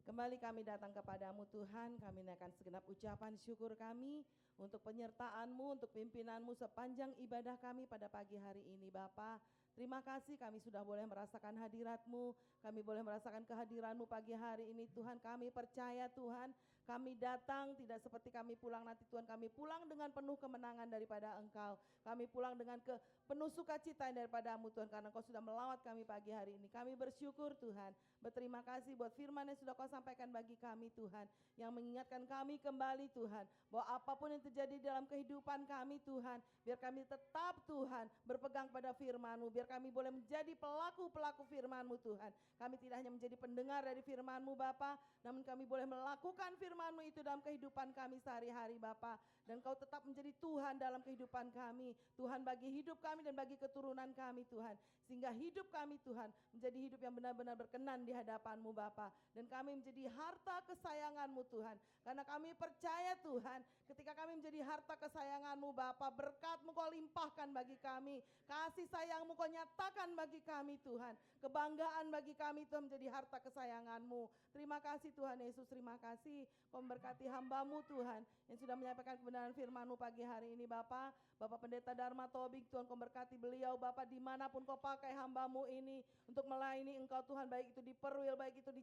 Kembali kami datang kepadamu Tuhan, kami naikkan segenap ucapan syukur kami untuk penyertaan-Mu, untuk pimpinan-Mu sepanjang ibadah kami pada pagi hari ini Bapa. Terima kasih kami sudah boleh merasakan hadirat-Mu, kami boleh merasakan kehadiran-Mu pagi hari ini Tuhan. Kami percaya Tuhan, kami datang tidak seperti kami pulang nanti Tuhan, kami pulang dengan penuh kemenangan daripada Engkau. Kami pulang dengan penuh sukacita daripada-Mu Tuhan, karena Engkau sudah melawat kami pagi hari ini. Kami bersyukur Tuhan, berterima kasih buat firman yang sudah Kau sampaikan bagi kami Tuhan, yang mengingatkan kami kembali Tuhan, bahwa apapun yang terjadi dalam kehidupan kami Tuhan, biar kami tetap Tuhan berpegang pada firman-Mu, biar kami boleh menjadi pelaku-pelaku firman-Mu Tuhan. Kami tidak hanya menjadi pendengar dari firman-Mu Bapa, namun kami boleh melakukan firman-Mu itu dalam kehidupan kami sehari-hari Bapa. Dan Kau tetap menjadi Tuhan dalam kehidupan kami, Tuhan bagi hidup kami dan bagi keturunan kami Tuhan, sehingga hidup kami Tuhan menjadi hidup yang benar-benar berkenan di hadapan-Mu Bapa. Dan kami menjadi harta kesayangan-Mu Tuhan, karena kami percaya Tuhan, ketika kami menjadi harta kesayangan-Mu Bapa, berkat-Mu Kau limpahkan bagi kami, kasih sayang-Mu Kau nyatakan bagi kami Tuhan, kebanggaan bagi kami Tuhan menjadi harta kesayangan-Mu. Terima kasih Tuhan Yesus, terima kasih. Kau memberkati hamba-Mu Tuhan yang sudah menyampaikan kebenaran firman-Mu pagi hari ini Bapa. Bapak Pendeta Dharma Tobing Tuhan, Kau berkati beliau Bapak, dimanapun Kau pakai hamba-Mu ini untuk melayani Engkau Tuhan, baik itu di Perwil, baik itu di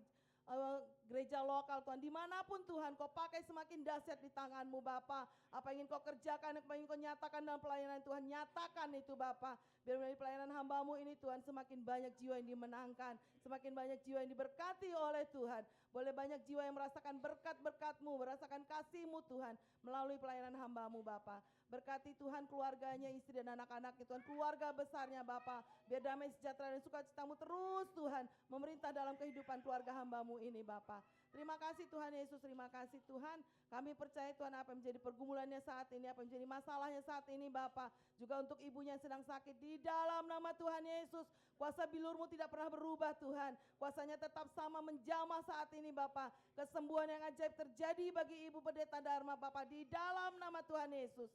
gereja lokal Tuhan, dimanapun Tuhan Kau pakai semakin dahsyat di tangan-Mu Bapa. Apa yang ingin Kau kerjakan, apa yang ingin Kau nyatakan dalam pelayanan Tuhan, nyatakan itu Bapa. Biar melalui pelayanan hamba-Mu ini Tuhan, semakin banyak jiwa yang dimenangkan, semakin banyak jiwa yang diberkati oleh Tuhan. Boleh banyak jiwa yang merasakan berkat-berkat-Mu, merasakan kasih-Mu Tuhan melalui pelayanan hamba-Mu Bapa. Berkati Tuhan keluarganya, istri dan anak-anaknya Tuhan, keluarga besarnya Bapa. Biar damai sejahtera dan sukacita-Mu terus Tuhan memerintah dalam kehidupan keluarga hamba-Mu ini Bapa. Terima kasih Tuhan Yesus, terima kasih Tuhan. Kami percaya Tuhan apa yang menjadi pergumulannya saat ini, apa yang menjadi masalahnya saat ini Bapa. Juga untuk ibunya yang sedang sakit, di dalam nama Tuhan Yesus, kuasa bilur-Mu tidak pernah berubah Tuhan. Kuasanya tetap sama menjamah saat ini Bapa. Kesembuhan yang ajaib terjadi bagi Ibu Pendeta Dharma Bapa, di dalam nama Tuhan Yesus.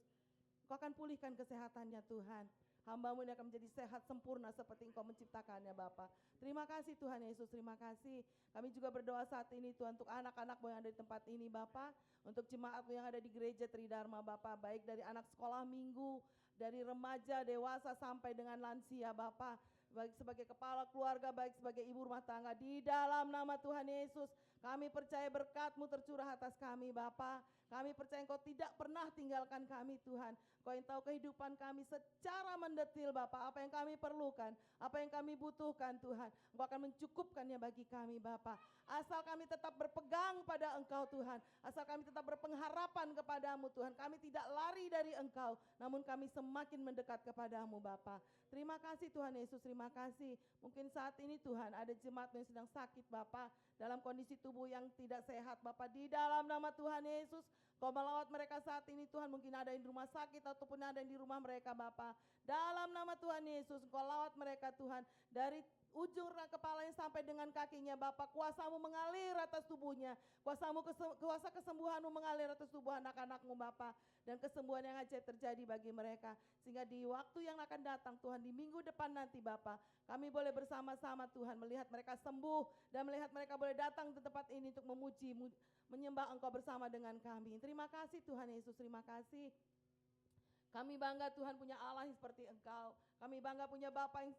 Kau akan pulihkan kesehatannya Tuhan. Hamba-Mu ini akan menjadi sehat sempurna seperti Engkau menciptakannya Bapa. Terima kasih Tuhan Yesus, terima kasih. Kami juga berdoa saat ini Tuhan untuk anak-anak-Mu yang ada di tempat ini Bapa. Untuk jemaat-Mu yang ada di gereja Tridharma Bapa. Baik dari anak sekolah minggu, dari remaja, dewasa sampai dengan lansia Bapa. Baik sebagai kepala keluarga, baik sebagai ibu rumah tangga. Di dalam nama Tuhan Yesus, kami percaya berkat-Mu tercurah atas kami Bapa. Kami percaya Engkau tidak pernah tinggalkan kami Tuhan. Kau yang tahu kehidupan kami secara mendetil Bapa. Apa yang kami perlukan, apa yang kami butuhkan Tuhan, Engkau akan mencukupkannya bagi kami Bapa. Asal kami tetap berpegang pada Engkau Tuhan. Asal kami tetap berpengharapan kepadamu Tuhan. Kami tidak lari dari Engkau, namun kami semakin mendekat kepadamu Bapa. Terima kasih Tuhan Yesus, terima kasih. Mungkin saat ini Tuhan ada jemaat yang sedang sakit Bapa, dalam kondisi tubuh yang tidak sehat Bapa. Di dalam nama Tuhan Yesus, Kau melawat mereka saat ini Tuhan. Mungkin ada yang di rumah sakit ataupun ada yang di rumah mereka Bapa. Dalam nama Tuhan Yesus, Kau lawat mereka Tuhan. Dari ujung kepalanya sampai dengan kakinya Bapa, kuasa-Mu mengalir atas tubuhnya. Kuasa kesembuhan-Mu mengalir atas tubuh anak-anak-Mu Bapa. Dan kesembuhan yang ajaib terjadi bagi mereka. Sehingga di waktu yang akan datang Tuhan, di minggu depan nanti Bapa, kami boleh bersama-sama Tuhan melihat mereka sembuh. Dan melihat mereka boleh datang ke tempat ini untuk memuji, menyembah Engkau bersama dengan kami. Terima kasih Tuhan Yesus, terima kasih. Kami bangga Tuhan punya Allah yang seperti Engkau. Kami bangga punya Bapa yang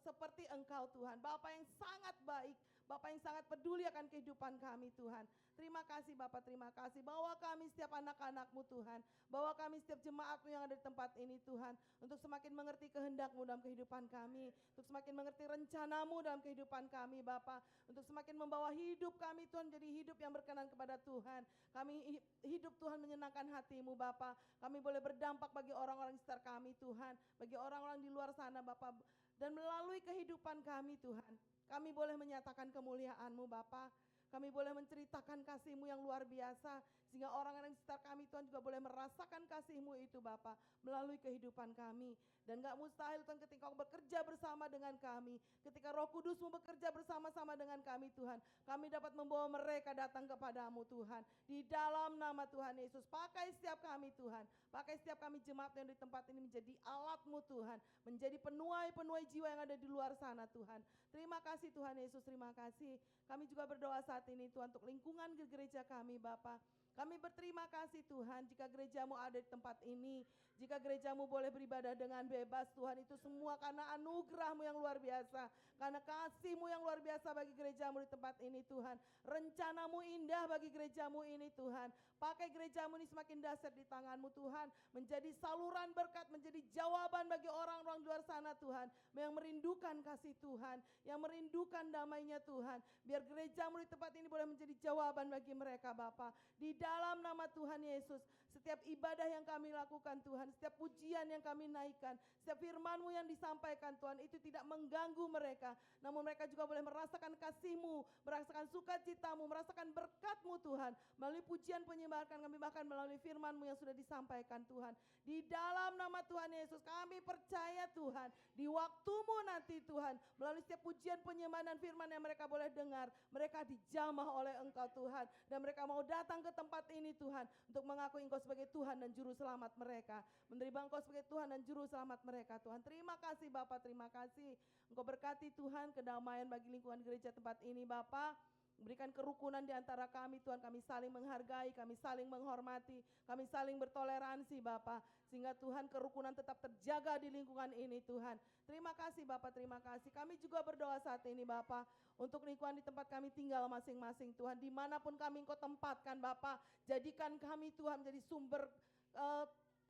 seperti Engkau Tuhan. Bapa yang sangat baik. Bapa yang sangat peduli akan kehidupan kami Tuhan. Terima kasih Bapa, terima kasih. Bawa kami setiap anak-anak-Mu Tuhan. Bawa kami setiap jemaat-Mu yang ada di tempat ini Tuhan. Untuk semakin mengerti kehendak-Mu dalam kehidupan kami. Untuk semakin mengerti rencana-Mu dalam kehidupan kami Bapa. Untuk semakin membawa hidup kami Tuhan menjadi hidup yang berkenan kepada Tuhan. Kami hidup Tuhan menyenangkan hati-Mu Bapa. Kami boleh berdampak bagi orang-orang di sekitar kami Tuhan. Bagi orang-orang di luar sana Bapa. Dan melalui kehidupan kami Tuhan, kami boleh menyatakan kemuliaan-Mu Bapa. Kami boleh menceritakan kasih-Mu yang luar biasa. Sehingga orang-orang di sekitar kami Tuhan juga boleh merasakan kasih-Mu itu Bapa. Melalui kehidupan kami. Dan gak mustahil Tuhan ketika Kau bekerja bersama dengan kami. Ketika Roh Kudus-Mu bekerja bersama-sama dengan kami Tuhan. Kami dapat membawa mereka datang kepada-Mu Tuhan. Di dalam nama Tuhan Yesus. Pakai setiap kami Tuhan. Pakai setiap kami jemaat yang di tempat ini menjadi alat-Mu Tuhan. Menjadi penuai-penuai jiwa yang ada di luar sana Tuhan. Terima kasih Tuhan Yesus, terima kasih. Kami juga berdoa saat ini Tuhan untuk lingkungan gereja kami Bapa. Kami berterima kasih Tuhan jika gereja-Mu ada di tempat ini. Jika gereja-Mu boleh beribadah dengan bebas Tuhan, itu semua karena anugerah-Mu yang luar biasa. Karena kasih-Mu yang luar biasa bagi gereja-Mu di tempat ini Tuhan. Rencana-Mu indah bagi gereja-Mu ini Tuhan. Pakai gereja-Mu ini semakin dahsyat di tangan-Mu Tuhan. Menjadi saluran berkat, menjadi jawaban bagi orang-orang di luar sana Tuhan. Yang merindukan kasih Tuhan, yang merindukan damai-Nya Tuhan. Biar gereja-Mu di tempat ini boleh menjadi jawaban bagi mereka Bapa. Di dalam nama Tuhan Yesus, setiap ibadah yang kami lakukan Tuhan, setiap pujian yang kami naikkan, setiap firman-Mu yang disampaikan Tuhan, itu tidak mengganggu mereka. Namun mereka juga boleh merasakan kasih-Mu, merasakan sukacita-Mu, merasakan berkat-Mu Tuhan. Melalui pujian penyembahan kami, bahkan melalui firman-Mu yang sudah disampaikan Tuhan. Di dalam nama Tuhan Yesus, kami percaya Tuhan, di waktu-Mu nanti Tuhan, melalui setiap pujian penyembahan dan firman yang mereka boleh dengar, mereka dijamah oleh Engkau Tuhan. Dan mereka mau datang ke tempat ini Tuhan, untuk mengakui Engkau sebagai Tuhan dan Juru Selamat mereka. Menerima Engkau sebagai Tuhan dan Juru Selamat mereka Tuhan. Terima kasih Bapa, terima kasih. Engkau berkati Tuhan kedamaian bagi lingkungan gereja tempat ini Bapa. Berikan kerukunan di antara kami Tuhan, kami saling menghargai, kami saling menghormati, kami saling bertoleransi Bapa, sehingga Tuhan kerukunan tetap terjaga di lingkungan ini Tuhan. Terima kasih Bapa, terima kasih. Kami juga berdoa saat ini Bapa, untuk lingkungan di tempat kami tinggal masing-masing Tuhan, dimanapun kami Engkau tempatkan Bapa, jadikan kami Tuhan menjadi sumber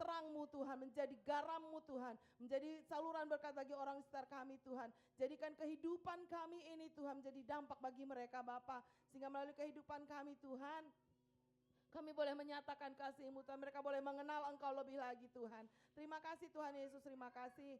terang-Mu Tuhan, menjadi garam-Mu Tuhan, menjadi saluran berkat bagi orang sekitar kami Tuhan. Jadikan kehidupan kami ini Tuhan menjadi dampak bagi mereka Bapa, sehingga melalui kehidupan kami Tuhan, kami boleh menyatakan kasih-Mu Tuhan, mereka boleh mengenal Engkau lebih lagi Tuhan. Terima kasih Tuhan Yesus, terima kasih.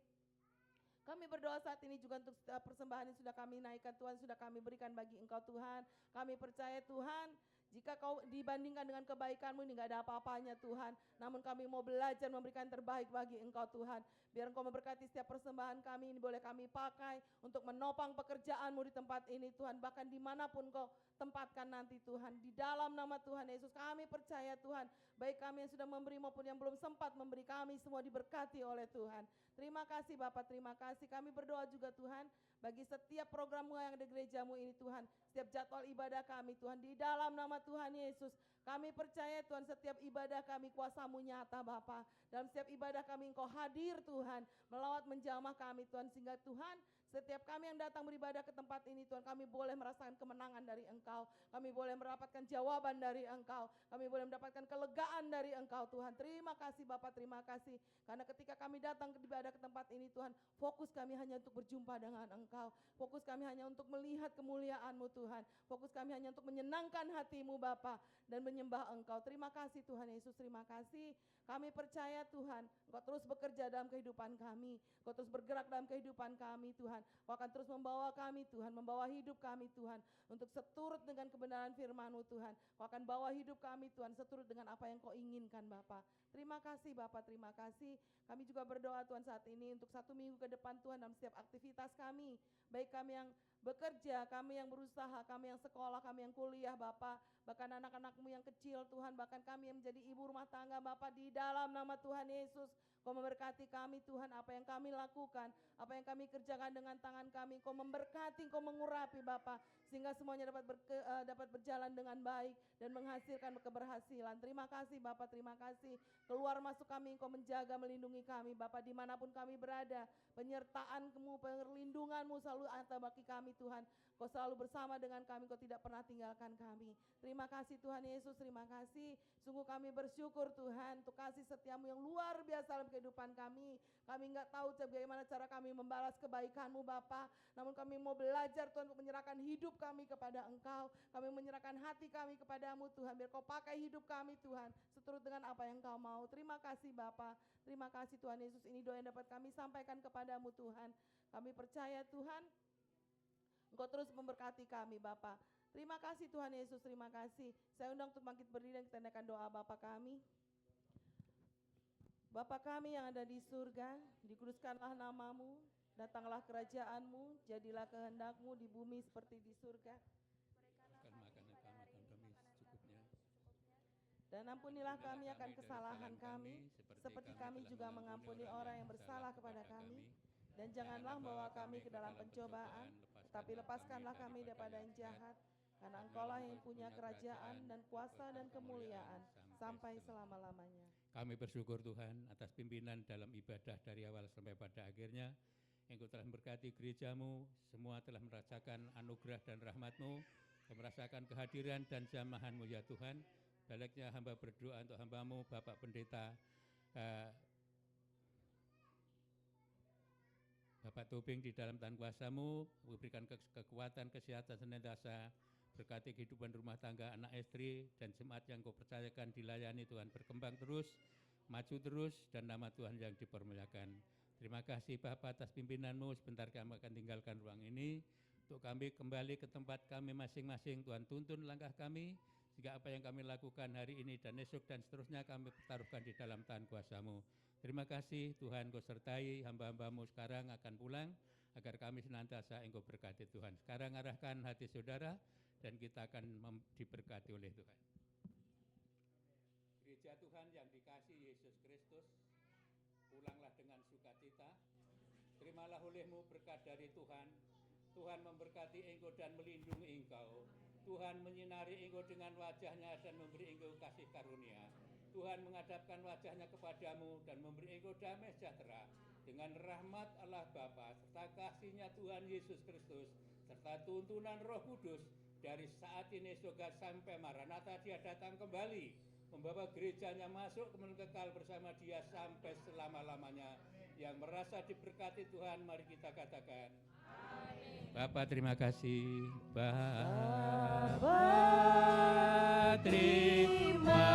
Kami berdoa saat ini juga untuk persembahan yang sudah kami naikkan Tuhan, sudah kami berikan bagi Engkau Tuhan. Kami percaya Tuhan, jika Kau dibandingkan dengan kebaikan-Mu ini gak ada apa-apanya Tuhan. Namun kami mau belajar memberikan terbaik bagi Engkau Tuhan. Biar Engkau memberkati setiap persembahan kami ini boleh kami pakai untuk menopang pekerjaan-Mu di tempat ini Tuhan. Bahkan dimanapun Kau tempatkan nanti Tuhan. Di dalam nama Tuhan Yesus kami percaya Tuhan, baik kami yang sudah memberi maupun yang belum sempat memberi, kami semua diberkati oleh Tuhan. Terima kasih Bapak, terima kasih. Kami berdoa juga Tuhan, bagi setiap program-Mu yang ada di gereja-Mu ini Tuhan, setiap jadwal ibadah kami Tuhan, di dalam nama Tuhan Yesus, kami percaya Tuhan setiap ibadah kami kuasa-Mu nyata Bapa. Dalam setiap ibadah kami Engkau hadir Tuhan, melawat menjamah kami Tuhan, sehingga Tuhan setiap kami yang datang beribadah ke tempat ini Tuhan, kami boleh merasakan kemenangan dari Engkau, kami boleh mendapatkan jawaban dari Engkau, kami boleh mendapatkan kelegaan dari Engkau Tuhan. Terima kasih Bapak, terima kasih, karena ketika kami datang beribadah ke tempat ini Tuhan, fokus kami hanya untuk berjumpa dengan Engkau, fokus kami hanya untuk melihat kemuliaan-Mu Tuhan, fokus kami hanya untuk menyenangkan hati-Mu Bapa dan menyembah Engkau. Terima kasih Tuhan Yesus, terima kasih. Kami percaya Tuhan, Engkau terus bekerja dalam kehidupan kami, Engkau terus bergerak dalam kehidupan kami Tuhan. Kau akan terus membawa kami Tuhan, membawa hidup kami Tuhan, untuk seturut dengan kebenaran firman-Mu Tuhan. Kau akan bawa hidup kami Tuhan, seturut dengan apa yang Kau inginkan Bapa. Terima kasih Bapak, terima kasih. Kami juga berdoa Tuhan saat ini untuk 1 minggu ke depan Tuhan, dalam setiap aktivitas kami, baik kami yang bekerja, kami yang berusaha, kami yang sekolah, kami yang kuliah Bapak, bahkan anak-anak-Mu yang kecil Tuhan, bahkan kami yang menjadi ibu rumah tangga Bapak, di dalam nama Tuhan Yesus, Kau memberkati kami Tuhan, apa yang kami lakukan, apa yang kami kerjakan dengan tangan kami, Kau memberkati, Kau mengurapi Bapak, sehingga semuanya dapat berjalan dengan baik dan menghasilkan keberhasilan. Terima kasih Bapak, terima kasih. Keluar masuk kami, Kau menjaga, melindungi kami Bapak, dimanapun kami berada, penyertaan-Mu, perlindungan-Mu selalu ada bagi kami Tuhan. Kau selalu bersama dengan kami, Kau tidak pernah tinggalkan kami. Terima kasih Tuhan Yesus, terima kasih. Sungguh kami bersyukur Tuhan untuk kasih setia-Mu yang luar biasa dalam kehidupan kami. Kami enggak tahu bagaimana cara kami membalas kebaikan-Mu Bapa, namun kami mau belajar Tuhan untuk menyerahkan hidup kami kepada Engkau. Kami menyerahkan hati kami kepada-Mu Tuhan, biar Kau pakai hidup kami Tuhan, seturut dengan apa yang Kau mau. Terima kasih Bapa, terima kasih Tuhan Yesus. Ini doa yang dapat kami sampaikan kepada-Mu Tuhan. Kami percaya Tuhan, Engkau terus memberkati kami Bapa. Terima kasih Tuhan Yesus, terima kasih. Saya undang untuk bangkit berdiri dan kita adakan doa Bapa kami. Bapa kami yang ada di surga, dikuduskanlah nama-Mu, datanglah kerajaan-Mu, jadilah kehendak-Mu di bumi seperti di surga. Makan makanan kami secukupnya. Dan ampunilah kami akan kesalahan kami, seperti kami juga mengampuni orang yang bersalah kepada kami. Dan janganlah membawa kami ke dalam pencobaan, tetapi lepaskanlah kami daripada yang jahat. Karena Engkaulah yang punya kerajaan dan kuasa dan kemuliaan sampai selama-lamanya. Kami bersyukur Tuhan atas pimpinan dalam ibadah dari awal sampai pada akhirnya. Engkau telah memberkati gereja-Mu, semua telah merasakan anugerah dan rahmat-Mu, merasakan kehadiran dan jamahan-Mu ya Tuhan. Baliknya hamba berdoa untuk hamba-Mu, Bapak Pendeta Bapak Tobing, di dalam tangan kuasa-Mu, berikan kekuatan, kesehatan senantiasa, berkati kehidupan rumah tangga, anak istri, dan jemaat yang Kau percayakan dilayani Tuhan, berkembang terus, maju terus, dan nama Tuhan yang dipermuliakan. Terima kasih Bapak atas pimpinan-Mu. Sebentar kami akan tinggalkan ruang ini, untuk kami kembali ke tempat kami masing-masing. Tuhan tuntun langkah kami, sehingga apa yang kami lakukan hari ini dan esok dan seterusnya kami pertaruhkan di dalam tangan kuasa-Mu. Terima kasih Tuhan, Kau sertai hamba-hamba-Mu sekarang akan pulang, agar kami senantiasa Engkau berkati Tuhan. Sekarang arahkan hati saudara, dan kita akan diberkati oleh Tuhan. Gereja Tuhan yang dikasihi Yesus Kristus, pulanglah dengan sukacita. Terimalah olehmu berkat dari Tuhan. Tuhan memberkati engkau dan melindungi engkau. Tuhan menyinari engkau dengan wajahnya dan memberi engkau kasih karunia. Tuhan menghadapkan wajahnya kepadamu dan memberi engkau damai sejahtera. Dengan rahmat Allah Bapa serta kasihnya Tuhan Yesus Kristus serta tuntunan Roh Kudus dari saat ini juga sampai Maranatha dia datang kembali, membawa gerejanya masuk kemudian kekal bersama dia sampai selama-lamanya. Yang merasa diberkati Tuhan, mari kita katakan amin. Bapa terima kasih, Bapa terima